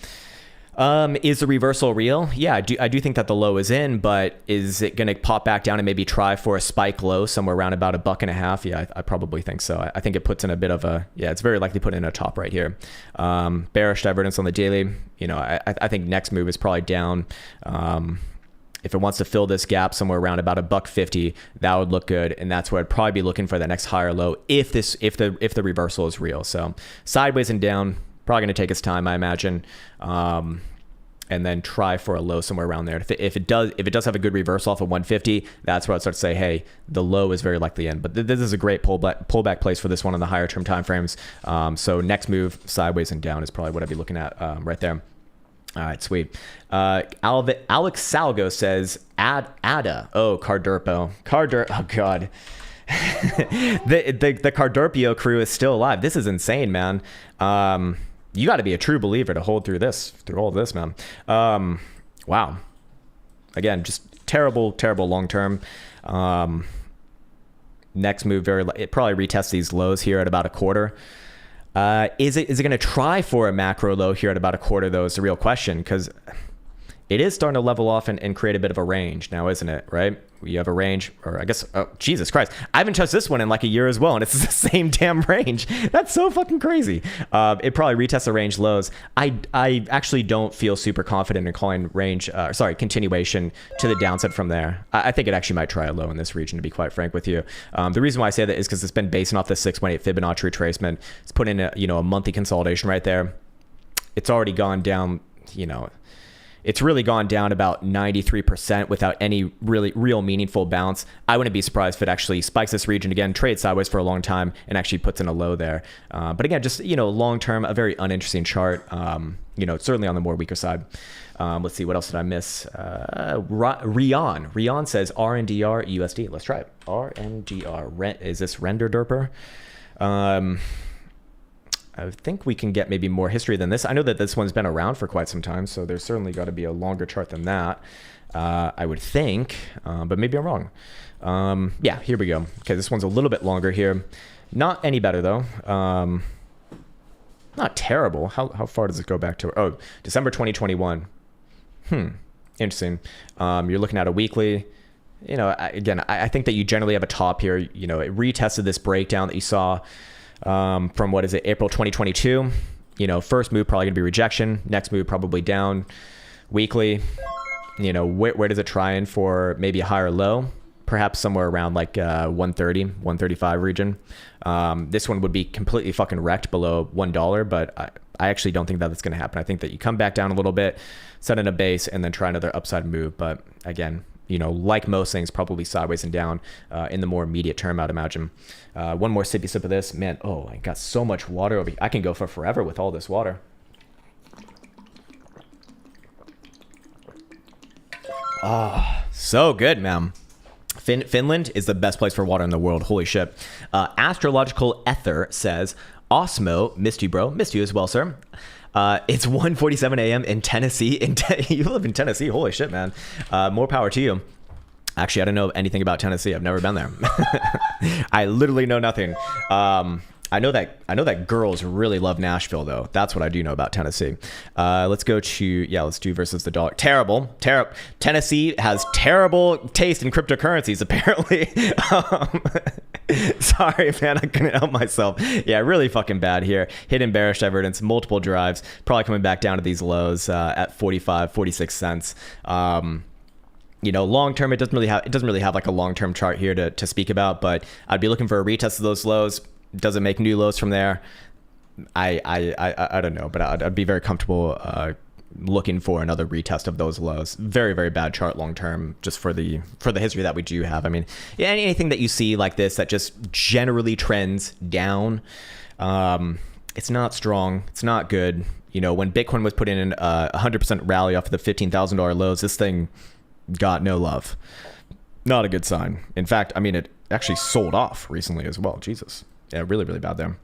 Is the reversal real? Yeah, I do think that the low is in, but is it going to pop back down and maybe try for a spike low somewhere around about $1.50? Yeah, I probably think so. I think it puts in a bit of it's very likely put in a top right here. Bearish divergence on the daily. I think next move is probably down. If it wants to fill this gap somewhere around about $1.50, that would look good, and that's where I'd probably be looking for the next higher low if the reversal is real. So sideways and down. Probably going to take its time, I imagine, and then try for a low somewhere around there. If it does have a good reversal off of 150, that's where I'd start to say, hey, the low is very likely in. But this is a great pullback place for this one on the higher term time frames. So next move, sideways and down, is probably what I'd be looking at right there. All right, sweet. Alex Salgo says, ADA. Oh, Cardurpo. Oh, God. the Cardurpio crew is still alive. This is insane, man. You got to be a true believer to hold through all of this, man. Wow. Again, just terrible long term. Next move, it probably retests these lows here at about a quarter. Is it going to try for a macro low here at about a quarter, though, is the real question, because it is starting to level off and create a bit of a range now, isn't it? Right? You have a range, or I guess, oh, Jesus Christ. I haven't touched this one in like a year as well, and it's the same damn range. That's so fucking crazy. It probably retests the range lows. I actually don't feel super confident in calling continuation to the downside from there. I think it actually might try a low in this region, to be quite frank with you. The reason why I say that is because it's been basing off the 618 Fibonacci retracement. It's put in a monthly consolidation right there. It's already gone down, it's really gone down about 93% without any real meaningful bounce. I wouldn't be surprised if it actually spikes this region again, trades sideways for a long time, and actually puts in a low there. But again, just, long term, a very uninteresting chart. Certainly on the more weaker side. Let's see, what else did I miss? Rion says RNDR USD. Let's try it. RNDR. Is this Render Derper? I think we can get maybe more history than this. I know that this one's been around for quite some time, so there's certainly got to be a longer chart than that, I would think, but maybe I'm wrong. Yeah, here we go. Okay, this one's a little bit longer here. Not any better, though. Not terrible. How far does it go back to? Oh, December 2021. Interesting. You're looking at a weekly. Again, I think that you generally have a top here. It retested this breakdown that you saw from April 2022. First move probably gonna be rejection. Next move probably down weekly. Where does it try in for maybe a higher low? Perhaps somewhere around like 130, 135 region. This one would be completely fucking wrecked below $1, but I actually don't think that that's gonna happen. I think that you come back down a little bit, set in a base, and then try another upside move. But again, like most things, probably sideways and down in the more immediate term, I'd imagine. One more sippy sip of this. Man, I got so much water over here. I can go for forever with all this water. So good, man. Finland is the best place for water in the world. Holy shit. Astrological Ether says, Osmo, missed you, bro. Missed you as well, sir. It's 1:47 a.m. in Tennessee. You live in Tennessee. Holy shit, man. More power to you. Actually, I don't know anything about Tennessee. I've never been there. I literally know nothing. I know that girls really love Nashville, though. That's what I do know about Tennessee. Let's go to, let's do versus the dollar. Terrible. Tennessee has terrible taste in cryptocurrencies, apparently. Sorry, man, I couldn't help myself. Yeah, really fucking bad here. Hidden bearish divergence, multiple drives, probably coming back down to these lows at 45, 46 cents. You know, long term, it doesn't really have like a long term chart here to speak about, but I'd be looking for a retest of those lows. Does it make new lows from there? I don't know, but I'd be very comfortable looking for another retest of those lows. Very, very bad chart long term, just for the history that we do have. I mean, yeah, anything that you see like this that just generally trends down, it's not strong. It's not good. You know, when Bitcoin was put in a 100% rally off of the $15,000 lows, this thing got no love. Not a good sign. In fact, I mean, it actually sold off recently as well. Jesus. Yeah, really, really bad there.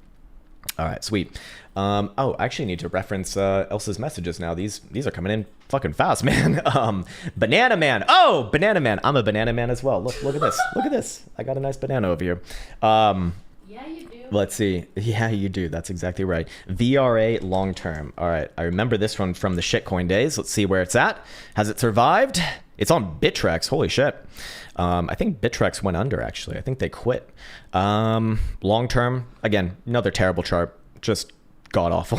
All right, sweet. I actually need to reference Elsa's messages now. These are coming in fucking fast, man. Banana man. Oh, banana man. I'm a banana man as well. Look at this. Look at this. I got a nice banana over here. Yeah, you do. Let's see. Yeah, you do. That's exactly right. VRA long term. All right. I remember this one from the shitcoin days. Let's see where it's at. Has it survived? It's on Bittrex. Holy shit. I think Bittrex went under, actually. I think they quit. Long term, again, another terrible chart. Just god awful.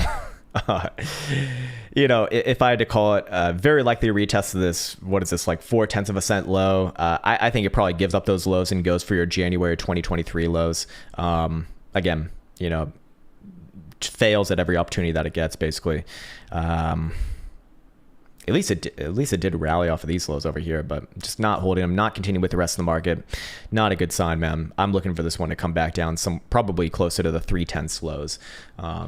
You know, if I had to call it, very likely a retest of this, what is this, like 0.4 low? I think it probably gives up those lows and goes for your January 2023 lows. Again, you know, fails at every opportunity that it gets, basically. At least it did rally off of these lows over here, but just not holding them, not continuing with the rest of the market. Not a good sign, man. I'm looking for this one to come back down, probably closer to the 3/10 lows,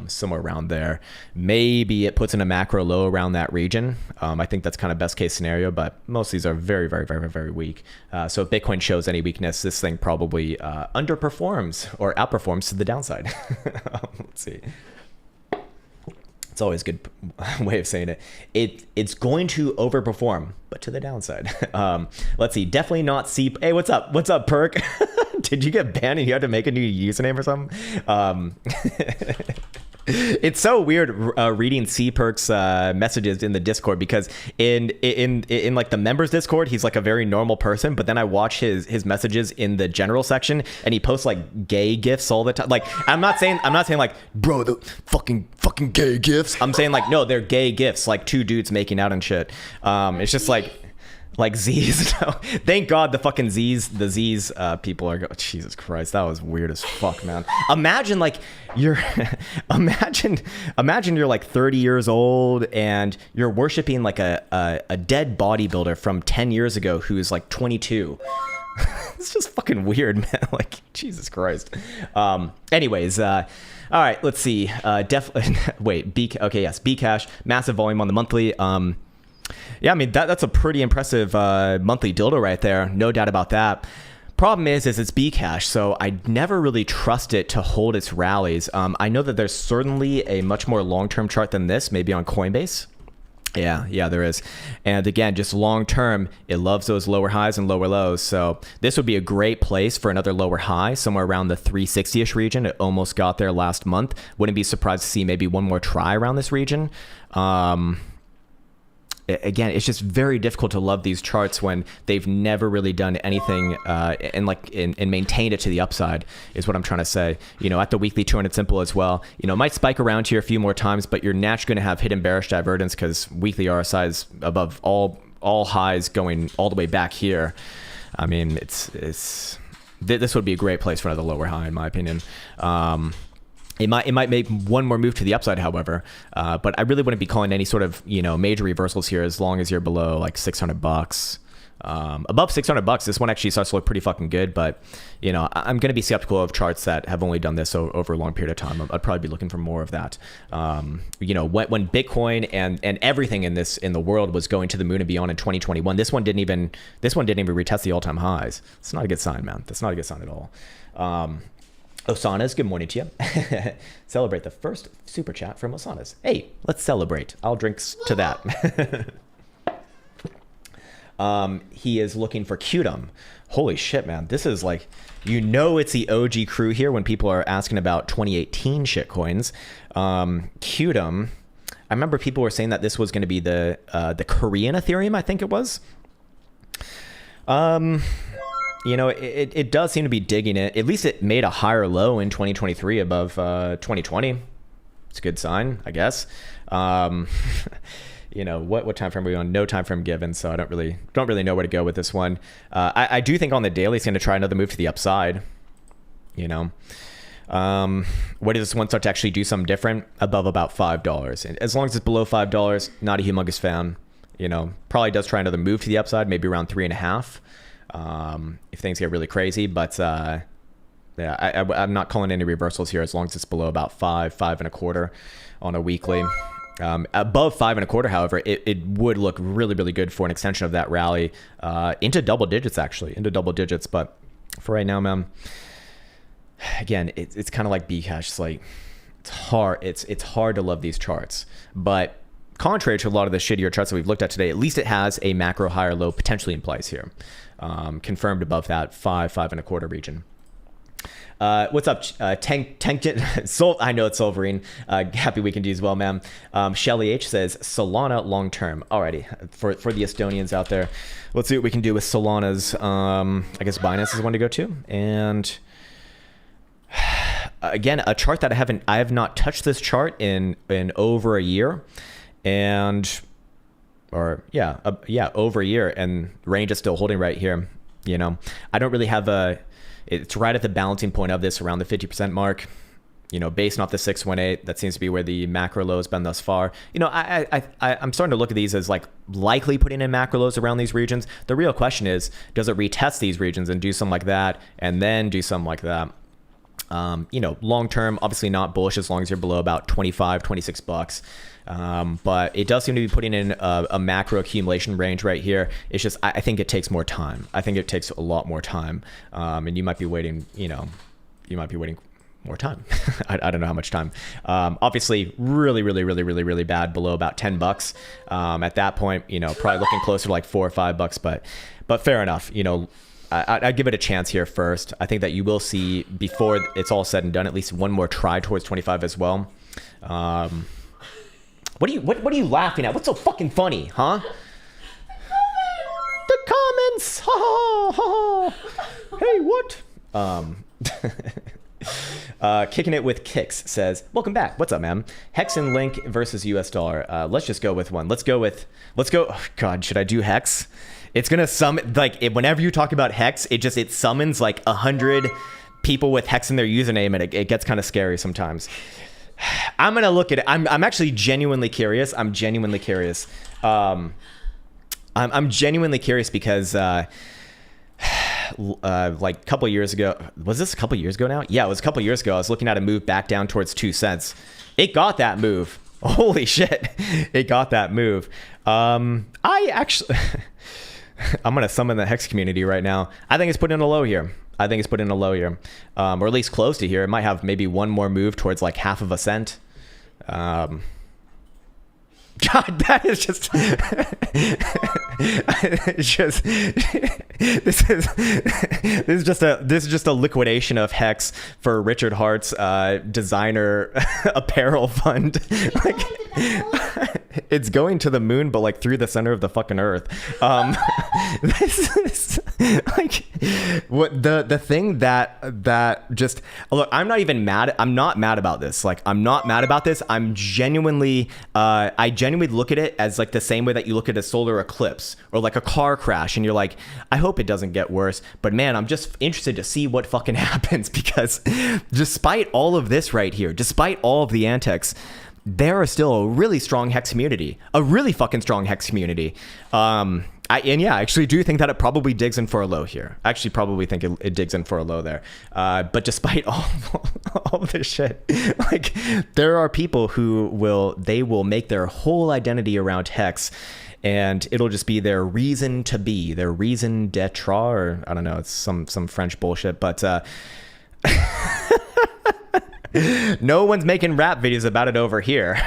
somewhere around there. Maybe it puts in a macro low around that region. I think that's kind of best case scenario, but most of these are very, very, very, very weak. So if Bitcoin shows any weakness, this thing probably underperforms or outperforms to the downside. Let's see. It's always a good way of saying it. It's going to overperform, but to the downside. Let's see. Definitely not C. Hey, what's up? What's up, Perk? Did you get banned and you had to make a new username or something? It's so weird reading C Perk's messages in the Discord, because in like the members Discord, he's like a very normal person, but then I watch his messages in the general section and he posts like gay gifs all the time. Like I'm not saying like, bro, the fucking gay gifs. I'm saying like, no, they're gay gifs, like two dudes making out and shit. It's just like Z's. No, thank God the Z's people are Jesus Christ, that was weird as fuck, man. Imagine like imagine you're like 30 years old and you're worshiping like a dead bodybuilder from 10 years ago who's like 22. It's just fucking weird, man. Like Jesus Christ. Anyways, all right, let's see. Wait, Bcash, massive volume on the monthly. Yeah, I mean, that's a pretty impressive monthly dildo right there. No doubt about that. Problem is it's Bcash, so I never really trust it to hold its rallies. I know that there's certainly a much more long-term chart than this, maybe on Coinbase. Yeah, there is. And again, just long-term, it loves those lower highs and lower lows. So this would be a great place for another lower high, somewhere around the 360-ish region. It almost got there last month. Wouldn't be surprised to see maybe one more try around this region. Again, it's just very difficult to love these charts when they've never really done anything and maintained it to the upside, is what I'm trying to say. You know, at the weekly 200 simple as well, you know, it might spike around here a few more times, but you're naturally going to have hidden bearish divergence because weekly RSI is above all highs going all the way back here. I mean, this would be a great place for another lower high, in my opinion. It might make one more move to the upside, however, but I really wouldn't be calling any sort of, you know, major reversals here as long as you're below like $600. Above $600, this one actually starts to look pretty fucking good, but you know, I'm going to be skeptical of charts that have only done this over a long period of time. I'd probably be looking for more of that. You know, when Bitcoin and everything in the world was going to the moon and beyond in 2021, this one didn't even retest the all-time highs. It's not a good sign, man. That's not a good sign at all. Osana's, good morning to you. Celebrate the first super chat from Osana's. Hey, let's celebrate. I'll drink to that. He is looking for Qdom. Holy shit, man. This is like, you know, it's the OG crew here when people are asking about 2018 shitcoins. Qdom, I remember people were saying that this was going to be the Korean Ethereum, I think it was. it does seem to be digging it. At least it made a higher low in 2023 above 2020. It's a good sign, I guess. What time frame are we on? No time frame given, so I don't really know where to go with this one. I do think on the daily it's going to try another move to the upside. What does this one start to actually do something different above about $5? And as long as it's below $5, not a humongous fan. Probably does try another move to the upside, maybe around 3.5. If things get really crazy, but I'm not calling any reversals here as long as it's below about 5.25 on a weekly. Above 5.25, however, it would look really, really good for an extension of that rally into double digits, But for right now, man, again, it's kind of like Bcash. It's like it's hard to love these charts, but contrary to a lot of the shittier charts that we've looked at today, at least it has a macro higher low potentially in place here, confirmed above that 5.25 region. What's up, Tank? I know it's Solverine. Happy weekend to you as well, man. Shelly H says Solana long term. Alrighty, for the Estonians out there, let's see what we can do with Solana's. I guess Binance is one to go to, and again, a chart that I have not touched this chart in over a year, over a year, and range is still holding right here. I don't really have it's right at the balancing point of this, around the 50% mark. Based off the 618, that seems to be where the macro low has been thus far. I'm starting to look at these as like likely putting in macro lows around these regions. The real question is, does it retest these regions and do something like that, and then do something like that? Long term, obviously not bullish as long as you're below about $26. But it does seem to be putting in a macro accumulation range right here. It's just, I think it takes more time. I think it takes a lot more time. And you might be waiting, more time. I don't know how much time. Obviously really, really, really, really, really bad below about $10. At that point, probably looking closer to like $4 or $5, but fair enough. I'd give it a chance here first. I think that you will see, before it's all said and done, at least one more try towards 25 as well. What are you laughing at? What's so fucking funny, huh? The comments. Ha ha ha. Hey, what? Kicking it with Kicks says, welcome back. What's up, man? Hex and Link versus US dollar. Let's just go with one. Let's go. Oh, God, should I do Hex? It's gonna summon, whenever you talk about Hex, it summons like 100 people with Hex in their username, and it gets kind of scary sometimes. I'm gonna look at it. I'm actually genuinely curious. I'm genuinely curious because like a couple years ago, was this a couple years ago now? Yeah, it was a couple years ago. I was looking at a move back down towards 2 cents. It got that move. Holy shit, it got that move. I actually. I'm going to summon the Hex community right now. I think it's put in a low here. Or at least close to here. It might have maybe one more move towards like half of a cent. God, that is just, this is just a liquidation of Hex for Richard Hart's designer apparel fund. Like, it's going to the moon, but like through the center of the fucking earth. This is like what the thing that just, look, I'm not mad about this. Like, I'm not mad about this. I'm genuinely, I genuinely look at it as like the same way that you look at a solar eclipse or like a car crash, and you're like, I hope it doesn't get worse, but man, I'm just interested to see what fucking happens, because despite all of this right here, despite all of the antics, there is still a really strong Hex community, a really fucking strong Hex community. I actually do think that it probably digs in for a low here. I actually probably think it digs in for a low there. But despite all this shit, like, there are people who will make their whole identity around Hex, and it'll just be their reason to be, their reason d'etre, or I don't know, it's some French bullshit, but no one's making rap videos about it over here.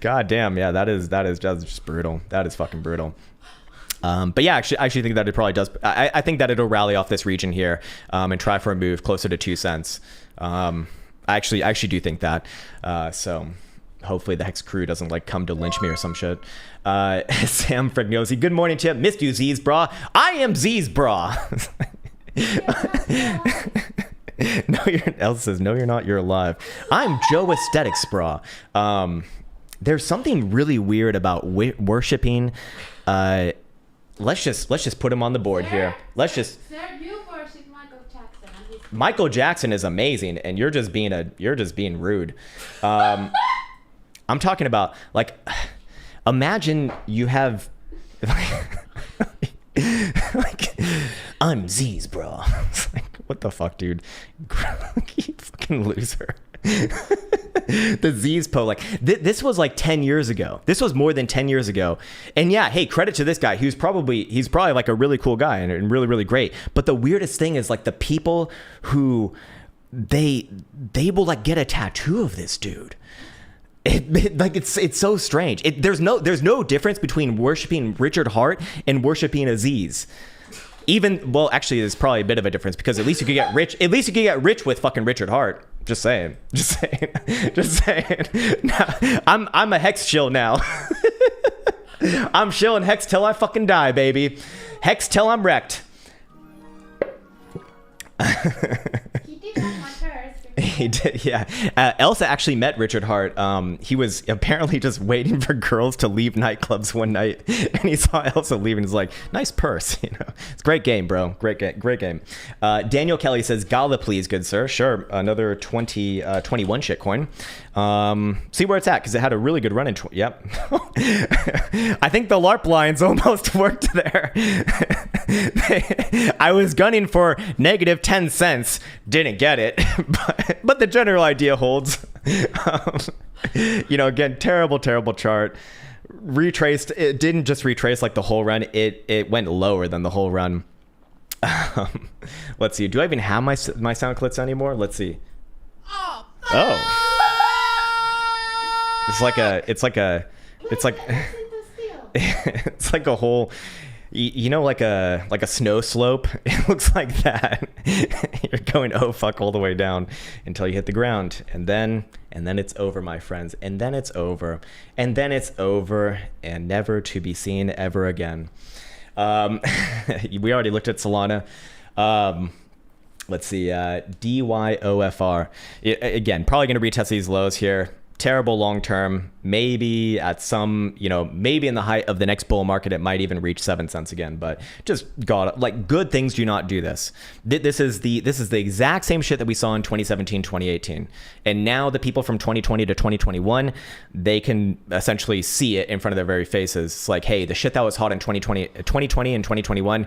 God damn, yeah, that is just brutal. That is fucking brutal. But yeah, I actually think that it probably does. I think that it'll rally off this region here and try for a move closer to 2 cents. I actually do think that. So hopefully the Hex crew doesn't like come to lynch me or some shit. Sam Frignosi, good morning to you. Missed you, Z's bra. I am Z's bra. No, Elsa says, no, you're not. You're alive. I'm Joe Aesthetics bra. There's something really weird about worshiping. Let's just put him on the board here. Let's just. Sir, you worship Michael Jackson. Michael Jackson is amazing, and you're just being rude. I'm talking about like, imagine you have like I'm Z's bro. It's like, what the fuck, dude? You fucking loser. The Z's po, like this was like 10 years ago. This was more than 10 years ago. And yeah, hey, credit to this guy. He's probably like a really cool guy and really, really great. But the weirdest thing is like the people who they will like get a tattoo of this dude. It's so strange. There's no difference between worshiping Richard Hart and worshiping Aziz. Well, actually, there's probably a bit of a difference because at least you could get rich. At least you could get rich with fucking Richard Hart. Just saying. Now, I'm a Hex shill now. I'm shilling Hex till I fucking die, baby. Hex till I'm wrecked. He did have my purse. He did, yeah. Elsa actually met Richard Hart. He was apparently just waiting for girls to leave nightclubs one night, and he saw Elsa leaving. He's like, "Nice purse, you know." It's a great game, bro. Great game. Daniel Kelly says, "Gala, please, good sir." Sure. Another 21 shitcoin. See where it's at because it had a really good run in. Yep. I think the LARP lines almost worked there. I was gunning for negative 10 cents. Didn't get it, but the general idea holds. You know, again, terrible chart. Retraced. It didn't just retrace like the whole run. It went lower than the whole run. Let's see. Do I even have my sound clips anymore? Let's see. Oh. It's like it's like a whole, you know, like a snow slope. It looks like that. You're going oh fuck all the way down until you hit the ground, and then it's over, my friends, and then it's over, and then it's over, and never to be seen ever again. We already looked at Solana. Let's see, DYOFR. Again, probably going to retest these lows here. Terrible long term. Maybe at some, you know, maybe in the height of the next bull market, it might even reach 7 cents again. But just like good things do not do this. This is the exact same shit that we saw in 2017, 2018. And now the people from 2020 to 2021, they can essentially see it in front of their very faces. It's like, hey, the shit that was hot in 2020 and 2021,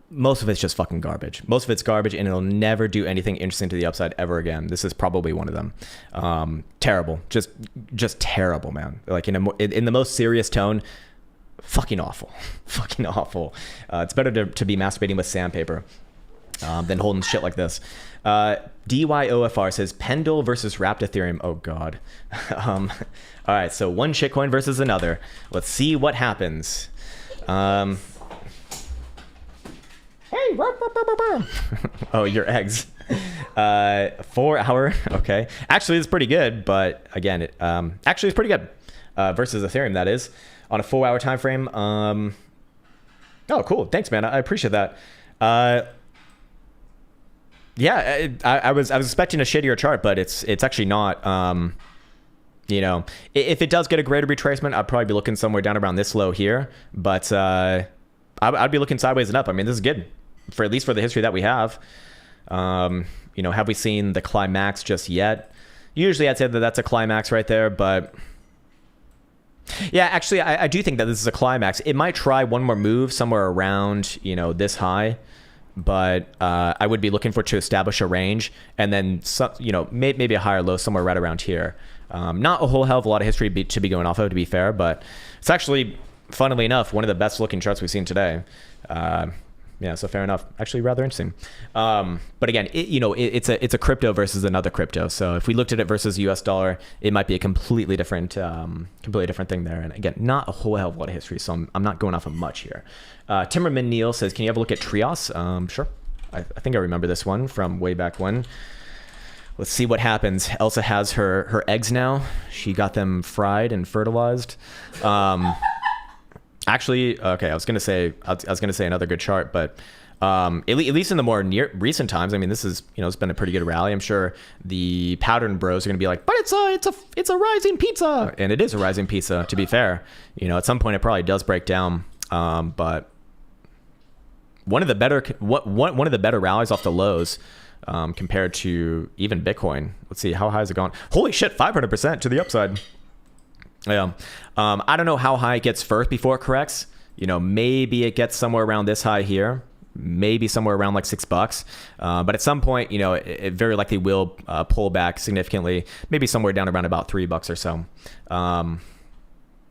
most of it's just fucking garbage. Most of it's garbage, and it'll never do anything interesting to the upside ever again. This is probably one of them. Terrible, just terrible, man. Like in the most serious tone, fucking awful, fucking awful. It's better to be masturbating with sandpaper than holding shit like this. DYOFR says Pendle versus Wrapped Ethereum. Oh god. All right, so one shitcoin versus another. Let's see what happens. Hey, oh, your eggs. 4 hour. Okay. Actually, it's pretty good, but again, actually it's pretty good versus Ethereum. That is on a 4 hour time frame. Oh, cool. Thanks, man. I appreciate that. Yeah, I was expecting a shittier chart, but it's actually not. You know, if it does get a greater retracement, I'd probably be looking somewhere down around this low here, but I'd be looking sideways and up. I mean, this is good for at least for the history that we have. You know, have we seen the climax just yet? Usually I'd say that that's a climax right there, but yeah, actually I do think that this is a climax. It might try one more move somewhere around, you know, this high, but I would be looking for it to establish a range and then some, you know, maybe a higher low somewhere right around here. Not a whole hell of a lot of history to be going off of, to be fair, but it's actually, funnily enough, one of the best looking charts we've seen today. Yeah, so fair enough. Actually, rather interesting. But again, it's a crypto versus another crypto. So if we looked at it versus US dollar, it might be a completely different thing there. And again, not a whole hell of a lot of history, so I'm not going off of much here. Timmerman Neil says, "Can you have a look at Trios?" Sure. I think I remember this one from way back when. Let's see what happens. Elsa has her eggs now. She got them fried and fertilized. Actually, okay, I was gonna say another good chart, but at least in the more recent times, I mean, this is, it's been a pretty good rally. I'm sure the pattern bros are gonna be like, but it's a rising pizza, and it is a rising pizza. To be fair, at some point it probably does break down, but one of the better rallies off the lows. Compared to even Bitcoin. Let's see, how high is it going? Holy shit, 500% to the upside. Yeah. I don't know how high it gets first before it corrects. Maybe it gets somewhere around this high here. Maybe somewhere around like $6. But at some point, it very likely will pull back significantly. Maybe somewhere down around about $3 or so.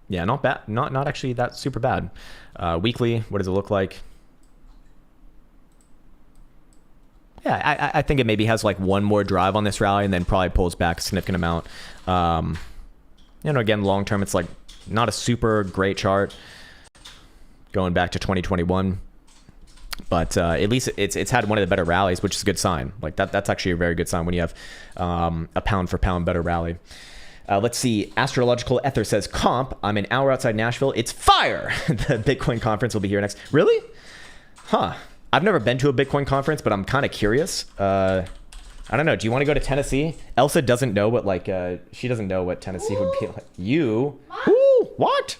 Yeah, not bad. Not actually that super bad. Weekly, what does it look like? Yeah, I think it maybe has like one more drive on this rally and then probably pulls back a significant amount. Again, long term, it's like not a super great chart going back to 2021. But at least it's had one of the better rallies, which is a good sign. Like that's actually a very good sign when you have a pound for pound better rally. Let's see. Astrological Ether says, comp, I'm an hour outside Nashville. It's fire. The Bitcoin conference will be here next. Really? Huh. I've never been to a Bitcoin conference, but I'm kind of curious. I don't know. Do you want to go to Tennessee? Elsa doesn't know she doesn't know what Tennessee would be like. You? Ooh, what?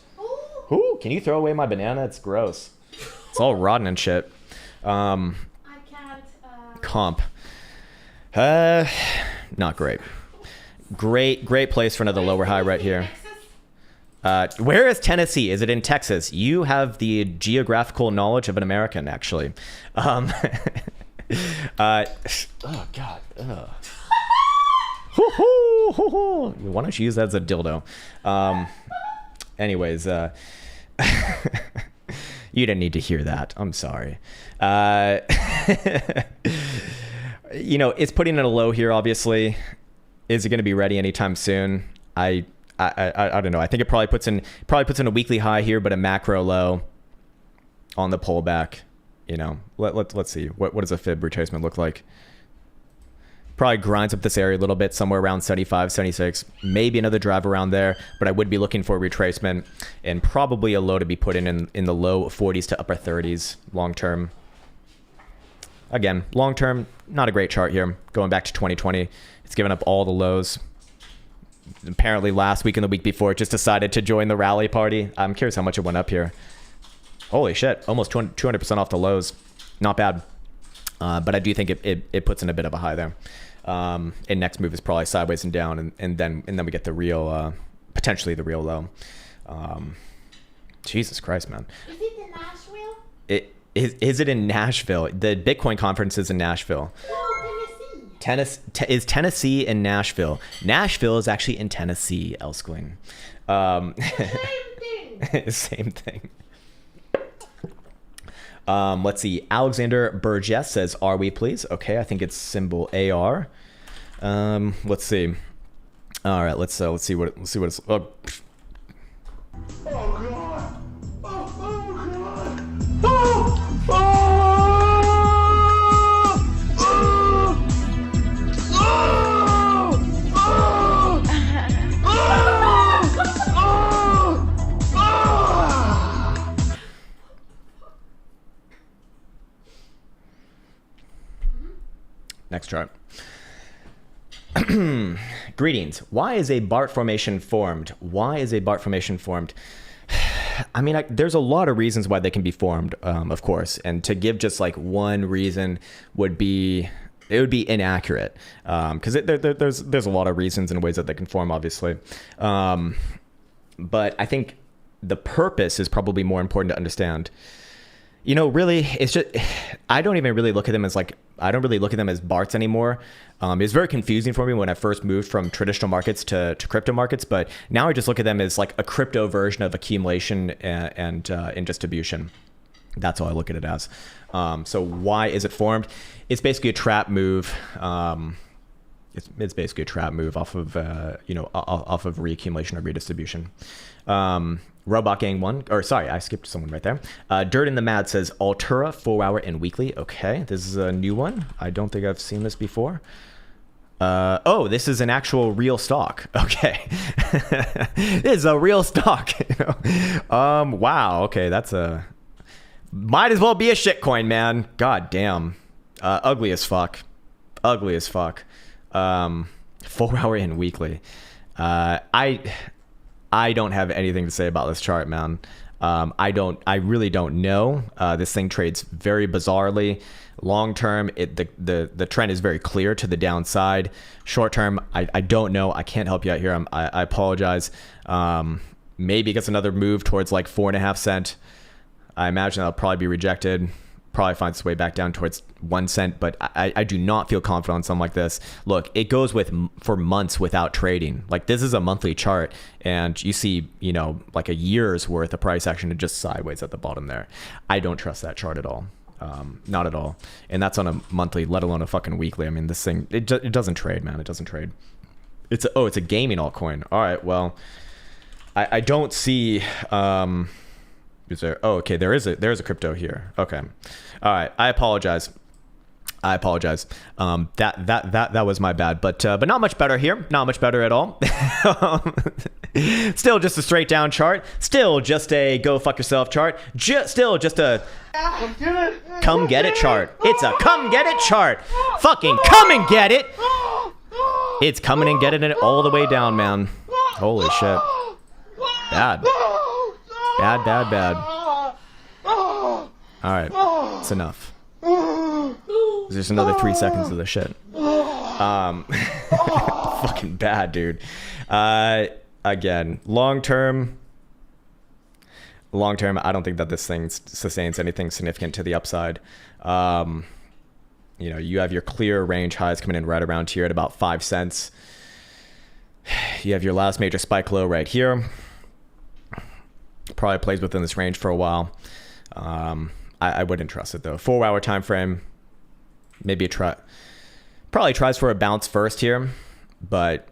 Ooh, can you throw away my banana? It's gross. It's all rotten and shit. I can't. Comp. Not great. Great place for another lower high right here. Where is Tennessee? Is it in Texas? You have the geographical knowledge of an American, actually. Oh, God. Why don't you use that as a dildo? Anyways, you didn't need to hear that. I'm sorry. It's putting in a low here, obviously. Is it going to be ready anytime soon? I don't know. I think it probably puts in a weekly high here, but a macro low on the pullback. Let's see. What does a fib retracement look like? Probably grinds up this area a little bit, somewhere around 75, 76, maybe another drive around there, but I would be looking for a retracement and probably a low to be put in the low 40s to upper 30s long term. Again, long term, not a great chart here. Going back to 2020, it's given up all the lows. Apparently last week and the week before, it just decided to join the rally party. I'm curious how much it went up here. Holy shit, almost 200% off the lows. Not bad. But I do think it puts in a bit of a high there. And next move is probably sideways and down, and then we get the real, potentially the real low. Jesus Christ, man. Is it in Nashville? Is it in Nashville? The Bitcoin conference is in Nashville. Is Tennessee in Nashville? Nashville is actually in Tennessee, Altcoin. Same thing. Same thing. Let's see. Alexander Burgess says, "Are we please?" Okay, I think it's symbol AR. Let's see. All right, let's see what it's. Oh, God! Oh God! Next chart. Greetings. Why is a BART formation formed? I mean, there's a lot of reasons why they can be formed, of course. And to give just like one reason would be inaccurate, because there's a lot of reasons and ways that they can form, obviously. But I think the purpose is probably more important to understand. Really, it's just, I don't really look at them as BARTs anymore. It's very confusing for me when I first moved from traditional markets to crypto markets, but now I just look at them as like a crypto version of accumulation and distribution. That's all I look at it as. So why is it formed? It's basically a trap move. It's basically a trap move off of off of reaccumulation or redistribution. Robot Gang 1, or sorry, I skipped someone right there. Dirt in the Mad says, Altura, 4-hour and weekly. Okay, this is a new one. I don't think I've seen this before. Oh, this is an actual real stock. Okay. This is a real stock. Wow. Okay. Might as well be a shitcoin, man. God damn. Ugly as fuck. Ugly as fuck. 4-hour and weekly. I don't have anything to say about this chart, man. I really don't know. This thing trades very bizarrely. Long term, the trend is very clear to the downside. Short term, I don't know. I can't help you out here. I apologize. Maybe it gets another move towards like 4.5 cent. I imagine that'll probably be rejected. Probably finds its way back down towards 1 cent, but I do not feel confident on something like this. Look, it goes for months without trading. Like, this is a monthly chart, and you see, like a year's worth of price action to just sideways at the bottom there. I don't trust that chart at all. Not at all. And that's on a monthly, let alone a fucking weekly. I mean, this thing, it doesn't trade, man. It doesn't trade. It's a gaming altcoin. All right, well, I don't see, is there? Oh, okay. There is a crypto here. Okay. All right. I apologize. That was my bad, but not much better here. Not much better at all. Still just a straight down chart. Still just a go fuck yourself chart. Still just a come get it chart. It's a come get it chart. Fucking come and get it. It's coming and getting it all the way down, man. Holy shit. Bad. Bad. All right. It's enough. There's another 3 seconds of the shit. Fucking bad, dude. Again, long term, I don't think that this thing sustains anything significant to the upside. You have your clear range highs coming in right around here at about 5 cents. You have your last major spike low right here. Probably plays within this range for a while. I wouldn't trust it though. 4-hour time frame. Maybe probably tries for a bounce first here, but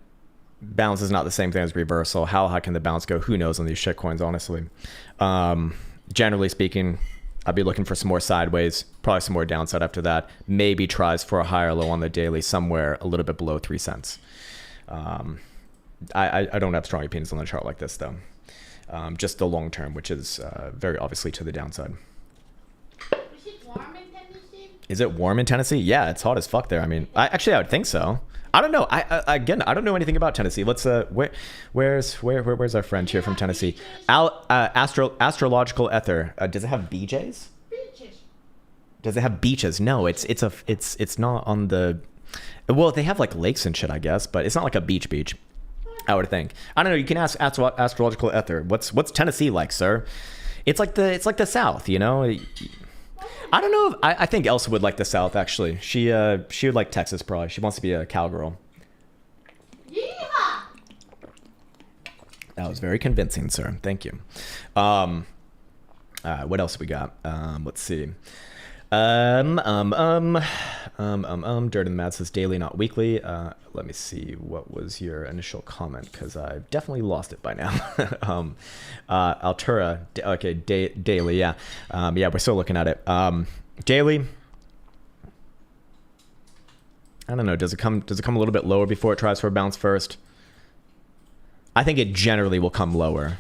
bounce is not the same thing as reversal. How high can the bounce go? Who knows on these shit coins, honestly. Generally speaking, I'd be looking for some more sideways, probably some more downside after that. Maybe tries for a higher low on the daily, somewhere a little bit below 3 cents. I don't have strong opinions on the chart like this though. Just the long term, which is very obviously to the downside. Is it warm in Tennessee? Yeah, it's hot as fuck there. I mean, I would think so. I don't know. I don't know anything about Tennessee. Let's where's our friend here from Tennessee? Astrological Ether. Does it have BJs? Beaches. Does it have beaches? No, it's not on the. Well, they have like lakes and shit, I guess, but it's not like a beach. I would think. I don't know. You can ask Astrological Ether. What's Tennessee like, sir? It's like the South, I don't know. I think Elsa would like the South, actually. She would like Texas, probably. She wants to be a cowgirl. Yeehaw! That was very convincing, sir. Thank you. What else we got? Let's see. Dirt in the Mad says daily, not weekly. Let me see. What was your initial comment? Because I've definitely lost it by now. Altura. Okay, daily. Yeah. Yeah, we're still looking at it. Daily. I don't know. Does it come a little bit lower before it tries for a bounce first? I think it generally will come lower.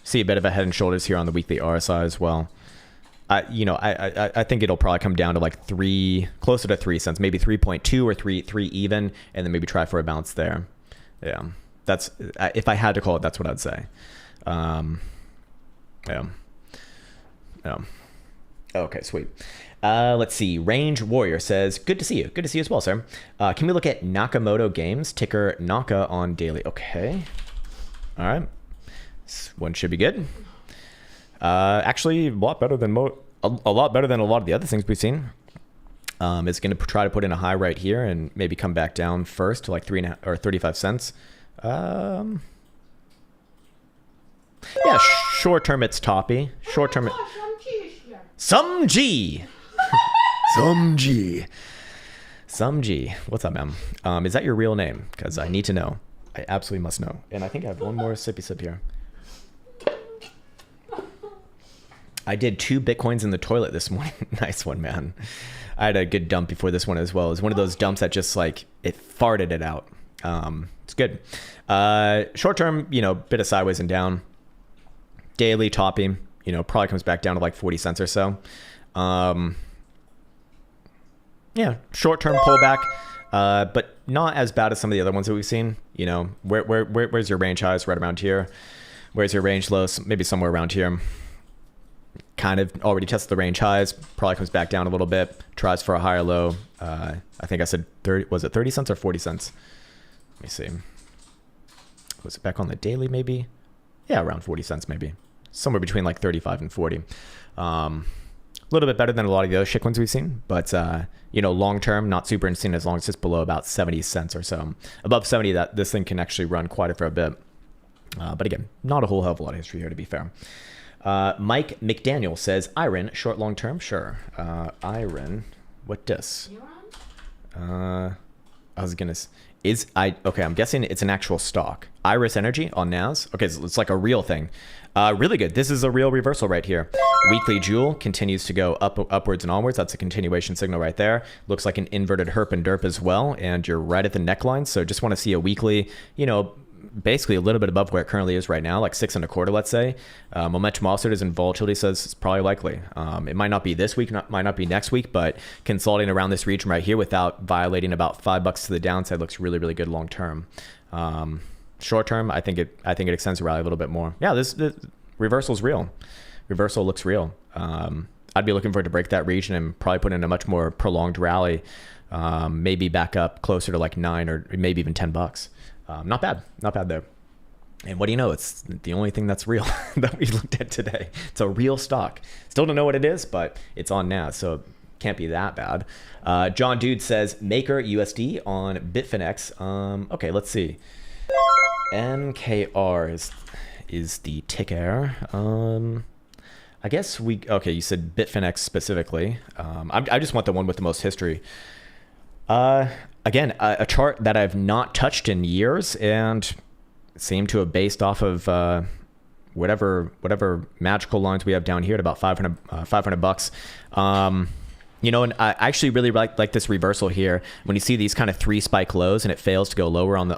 See a bit of a head and shoulders here on the weekly RSI as well. I think it'll probably come down to like closer to 3 cents, maybe 3.2 or 3 even, and then maybe try for a bounce there. Yeah, that's if I had to call it, that's what I'd say. Yeah. Okay, sweet. Let's see. Range Warrior says, good to see you. Good to see you as well, sir. Can we look at Nakamoto Games, ticker Naka on daily? Okay. All right. This one should be good. Actually, a lot better than a lot of the other things we've seen. It's going to try to put in a high right here and maybe come back down first to like 3.5 or 35 cents. Yeah, short term it's toppy. Short term some G. Some G. What's up, ma'am? Is that your real name? Because I need to know. I absolutely must know. And I think I have one more sippy sip here. I did 2 Bitcoins in the toilet this morning. Nice one, man. I had a good dump before this one as well. It was one of those dumps that just like it farted it out. It's good. Short term, you know, bit of sideways and down. Daily topping, you know, probably comes back down to like 40 cents or so. Yeah, short term pullback, but not as bad as some of the other ones that we've seen. You know, where's your range highs? Right around here. Where's your range lows? Maybe somewhere around here. Kind of already tested the range highs. Probably comes back down a little bit. Tries for a higher low. I think I said 30. Was it 30 cents or 40 cents? Let me see. Was it back on the daily maybe? Yeah, around 40 cents maybe. Somewhere between like 35 and 40. A little bit better than a lot of the other shit ones we've seen, but you know, long term, not super interesting as long as it's below about 70 cents or so. Above 70, that this thing can actually run quite a fair bit. But again, not a whole hell of a lot of history here, to be fair. Mike McDaniel says, Iron, short long term, sure. Iron, what this? I was gonna. Okay, I'm guessing it's an actual stock. Iris Energy on NAS. Okay, so it's like a real thing. Really good. This is a real reversal right here. Weekly Jewel continues to go upwards and onwards. That's a continuation signal right there. Looks like an inverted herp and derp as well. And you're right at the neckline. So just want to see a weekly, you know, basically a little bit above where it currently is right now, like 6.25, let's say. Momentum offseters and volatility says it's probably likely. It might not be this week, might not be next week, but consolidating around this region right here without violating about $5 to the downside looks really, really good long term. Short term, I think it extends the rally a little bit more. Yeah, this reversal is real. Reversal looks real. I'd be looking for it to break that region and probably put in a much more prolonged rally. Maybe back up closer to like $9 or maybe even $10. Not bad there. And what do you know? It's the only thing that's real that we looked at today. It's a real stock. Still don't know what it is, but it's on NAS, so it can't be that bad. John Dude says Maker USD on Bitfinex. Okay, let's see. MKR is the ticker. I guess okay, you said Bitfinex specifically. I just want the one with the most history. Again, a chart that I've not touched in years and seem to have based off of whatever magical lines we have down here at about $500. You know, and I actually really like this reversal here. When you see these kind of 3 spike lows and it fails to go lower on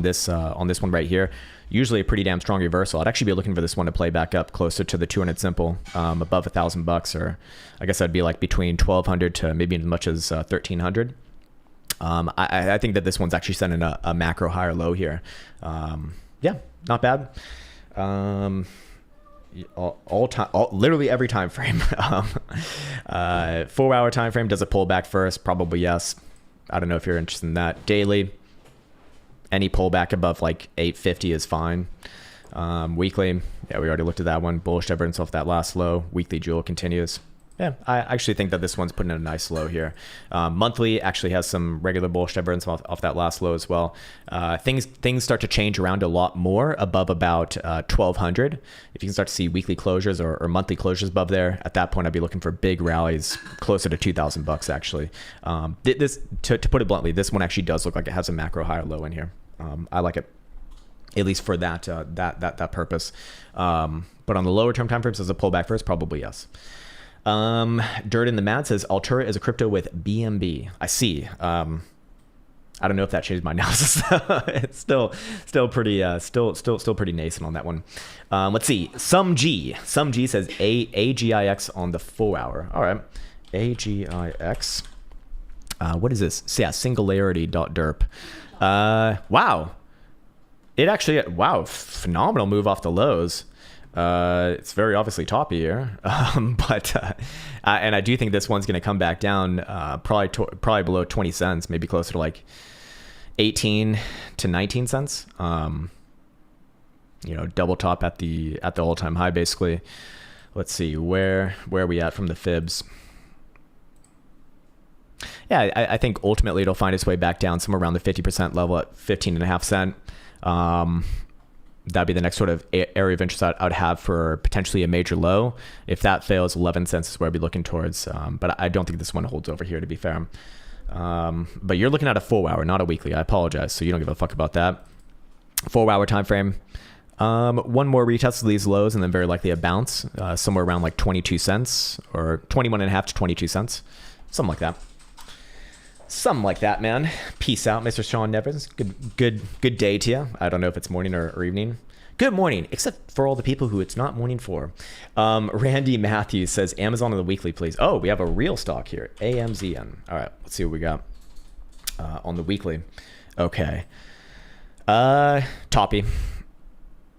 this one right here, usually a pretty damn strong reversal. I'd actually be looking for this one to play back up closer to the 200 simple, above $1,000, or I guess that'd be like between 1,200 to maybe as much as 1,300. I think that this one's actually sending a macro higher low here. Yeah, not bad. Literally every time frame. 4-hour time frame, does it pull back first? Probably yes. I don't know if you're interested in that. Daily, any pullback above like 850 is fine. Weekly, yeah, we already looked at that one. Bullish evidence off that last low. Weekly Jewel continues. Yeah, I actually think that this one's putting in a nice low here. Monthly actually has some regular bullish divergence off that last low as well. Things start to change around a lot more above about 1,200. If you can start to see weekly closures or monthly closures above there, at that point I'd be looking for big rallies closer to $2,000 actually. This to put it bluntly, this one actually does look like it has a macro higher low in here. I like it, at least for that purpose. But on the lower term time frames, as a pullback first, probably yes. Dirt in the Mad says Altura is a crypto with BNB. I see. I don't know if that changed my analysis. It's still pretty pretty nascent on that one. Let's see. Some G says AGIX on the 4-hour. All right. AGIX. What is this? So yeah, singularity.derp. Wow. It actually, wow, phenomenal move off the lows. It's very obviously toppy here, but and I do think this one's going to come back down, probably below 20 cents, maybe closer to like 18 to 19 cents. You know, double top at the all-time high basically. Let's see where are we at from the fibs. Yeah, I think ultimately it'll find its way back down somewhere around the 50% level at 15.5 cent. That'd be the next sort of area of interest I'd have for potentially a major low. If that fails, 11 cents is where I'd be looking towards. But I don't think this one holds over here, to be fair. But you're looking at a 4-hour, not a weekly. I apologize. So you don't give a fuck about that. 4-hour time frame. One more retest of these lows and then very likely a bounce somewhere around like 22 cents or 21.5 to 22 cents. Something like that. Something like that, man. Peace out, Mr. Sean Nevins. Good day to you. I don't know if it's morning or evening. Good morning, except for all the people who it's not morning for. Randy Matthews says, Amazon on the weekly, please. Oh, we have a real stock here. AMZN. All right, let's see what we got on the weekly. Okay. Toppy.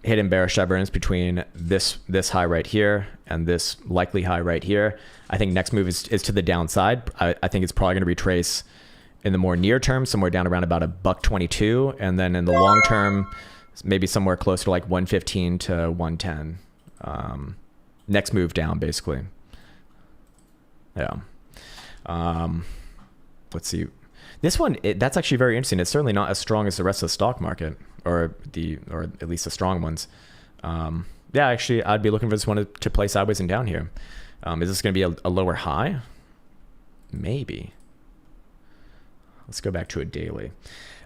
Hidden bearish divergence between this high right here and this likely high right here. I think next move is to the downside. I think it's probably going to retrace in the more near term, somewhere down around about $1.22, and then in the long term, maybe somewhere closer to like 115 to 110. Next move down, basically. Yeah. Let's see. This one, that's actually very interesting. It's certainly not as strong as the rest of the stock market, or at least the strong ones. Yeah, actually, I'd be looking for this one to play sideways and down here. Is this going to be a lower high? Maybe. Let's go back to a daily.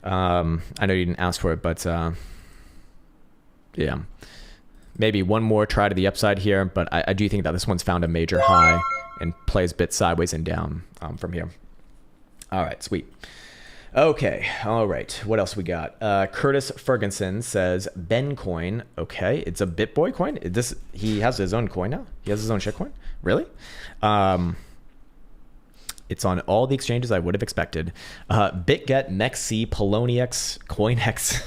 I know you didn't ask for it, but yeah. Maybe one more try to the upside here, but I do think that this one's found a major high and plays a bit sideways and down from here. All right, sweet. Okay, all right. What else we got? Curtis Ferguson says Bencoin. Okay, it's a BitBoy coin. He has his own coin now. He has his own shitcoin. Really? It's on all the exchanges I would have expected. BitGet, MEXC, Poloniex, CoinEx.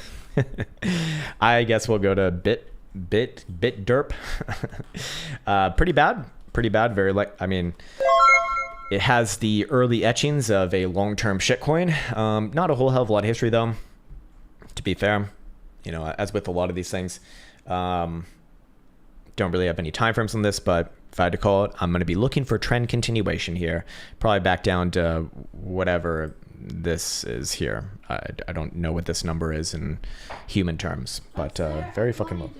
I guess we'll go to BitDerp. Pretty bad. I mean, it has the early etchings of a long-term shitcoin. Not a whole hell of a lot of history, though, to be fair. You know, as with a lot of these things, don't really have any time frames on this, but if I had to call it, I'm going to be looking for trend continuation here. Probably back down to whatever this is here. I don't know what this number is in human terms, but very fucking low.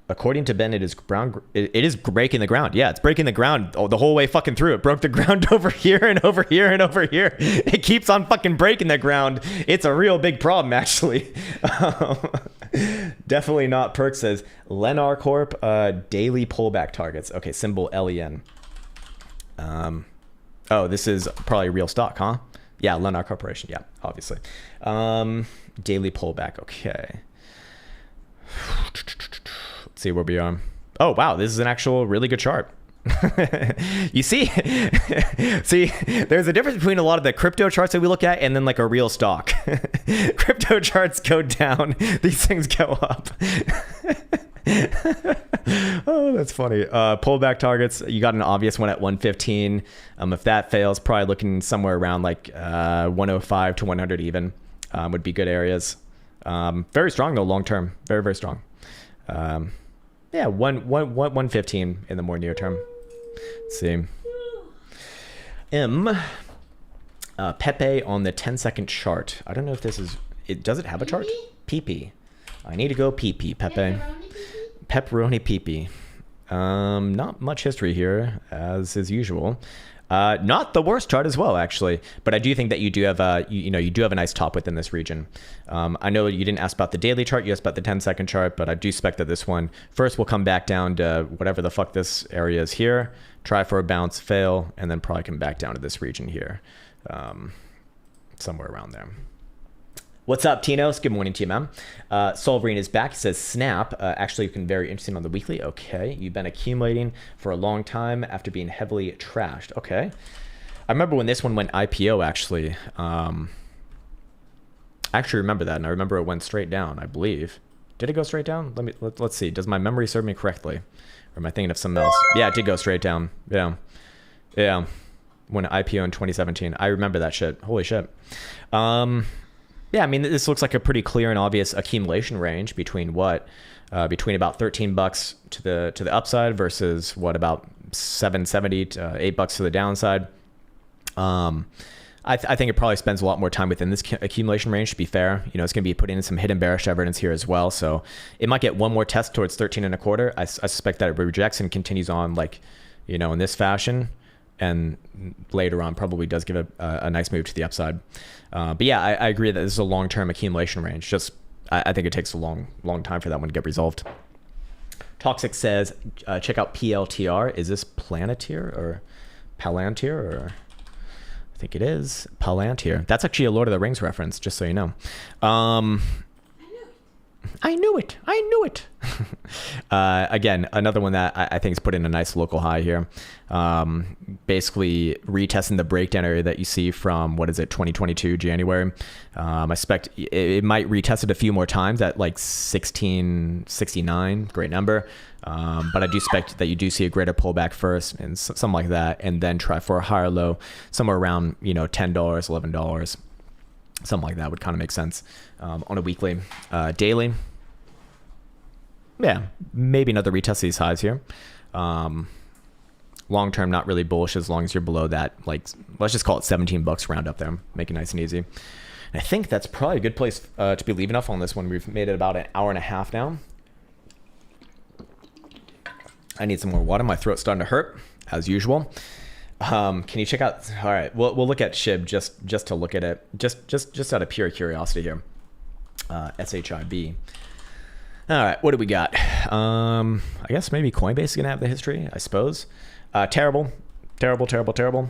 According to Ben, it is breaking the ground. Yeah, it's breaking the ground the whole way fucking through. It broke the ground over here and over here and over here. It keeps on fucking breaking the ground. It's a real big problem, actually. Definitely not. Perk says Lennar Corp, daily pullback targets. Okay, symbol LEN. Oh, this is probably real stock, huh? Yeah, Lennar Corporation. Yeah, obviously. Daily pullback. Okay. Let's see where we are. Oh, wow. This is an actual really good chart. You see, there's a difference between a lot of the crypto charts that we look at and then like a real stock. Crypto charts go down. These things go up. Oh, that's funny. Pullback targets. You got an obvious one at 115. If that fails, probably looking somewhere around like 105 to 100 even would be good areas. Very strong though, long term. Very, very strong. Yeah, 115 in the more near term. Let's see. Pepe on the 10-second chart. I don't know if this is does it have a chart? PP. I need to go PP, Pepe. Pepperoni PP. Not much history here, as is usual. Not the worst chart as well, actually, but I do think that you do have you do have a nice top within this region. I know you didn't ask about the daily chart, you asked about the 10-second chart, but I do expect that this one first will come back down to whatever the fuck this area is here, try for a bounce, fail, and then probably come back down to this region here, somewhere around there. What's up, Tinos? Good morning to you, man. Solverine is back. He says, Snap, actually looking very interesting on the weekly. Okay, you've been accumulating for a long time after being heavily trashed. Okay. I remember when this one went IPO, actually. I actually remember that, and I remember it went straight down, I believe. Did it go straight down? Let's see. Does my memory serve me correctly? Or am I thinking of something else? Yeah, it did go straight down. Yeah. Yeah. When IPO in 2017. I remember that shit. Holy shit. Yeah, I mean, this looks like a pretty clear and obvious accumulation range between what, between about $13 to the upside versus what, about $7.70 to $8 to the downside. I think it probably spends a lot more time within this accumulation range, to be fair. You know, it's going to be putting in some hidden bearish evidence here as well. So it might get one more test towards 13 and a quarter. I suspect that it rejects and continues on like, you know, in this fashion. And later on probably does give a nice move to the upside. But yeah, I agree that this is a long-term accumulation range. Just I think it takes a long time for that one to get resolved. Toxic says, check out PLTR. Is this Planeteer or Palantir? Or I think it is Palantir. That's actually a Lord of the Rings reference, just so you know. I knew it. Again, another one that I think is put in a nice local high here. Basically retesting the breakdown area that you see from, 2022 January. I expect it might retest it a few more times at like 1669, great number. But I do expect that you do see a greater pullback first and something like that, and then try for a higher low somewhere around, $10, $11. Something like that would kind of make sense on a weekly. Daily, yeah, maybe another retest of these highs here. Long term, not really bullish as long as you're below that, like, let's just call it $17 round up there. Make it nice and easy. And I think that's probably a good place to be leaving off on this one. We've made it about an hour and a half now. I need some more water. My throat's starting to hurt, as usual. Can you check out? All right, we'll look at SHIB just to look at it, just out of pure curiosity here. SHIB. All right, what do we got? I guess maybe Coinbase is gonna have the history, I suppose. Terrible. Probably gonna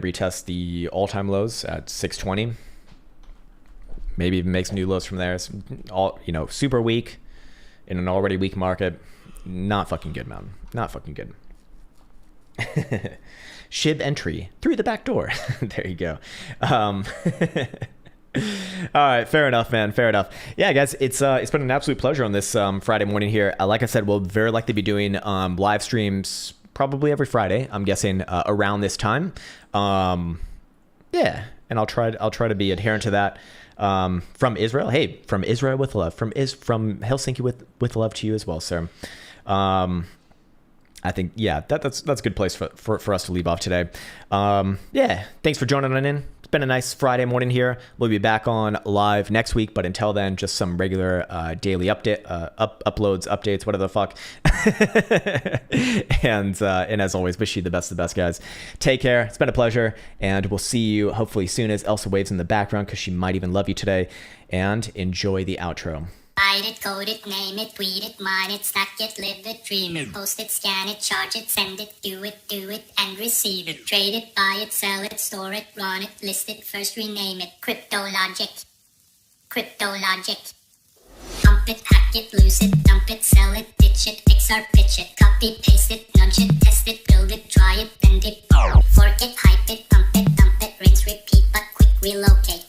retest the all-time lows at 620. Maybe even make some new lows from there. It's super weak in an already weak market. Not fucking good, man. Not fucking good. SHIB entry through the back door. There you go. All right, fair enough, man. Fair enough. Yeah, guys, it's been an absolute pleasure on this Friday morning here. Like I said, we'll very likely be doing live streams probably every Friday. I'm guessing around this time. Yeah, and I'll try to be adherent to that. From Israel. Hey, from Israel with love. From Helsinki with love to you as well, sir. I think, yeah, that's a good place for us to leave off today. Yeah, thanks for joining on in. It's been a nice Friday morning here. We'll be back on live next week, but until then, just some regular daily uploads, updates, whatever the fuck. and as always, wish you the best of the best, guys. Take care. It's been a pleasure, and we'll see you hopefully soon as Elsa waves in the background because she might even love you today. And enjoy the outro. Write it, code it, name it, tweet it, mine it, stack it, live it, dream it, post it, scan it, charge it, send it, do it, and receive it. Trade it, buy it, sell it, store it, run it, list it, first rename it. Crypto logic. Pump it, hack it, lose it, dump it, sell it, ditch it, XR, pitch it, copy, paste it, nudge it, test it, build it, try it, bend it, fork it, hype it, pump it, dump it, rinse, repeat, but quick relocate.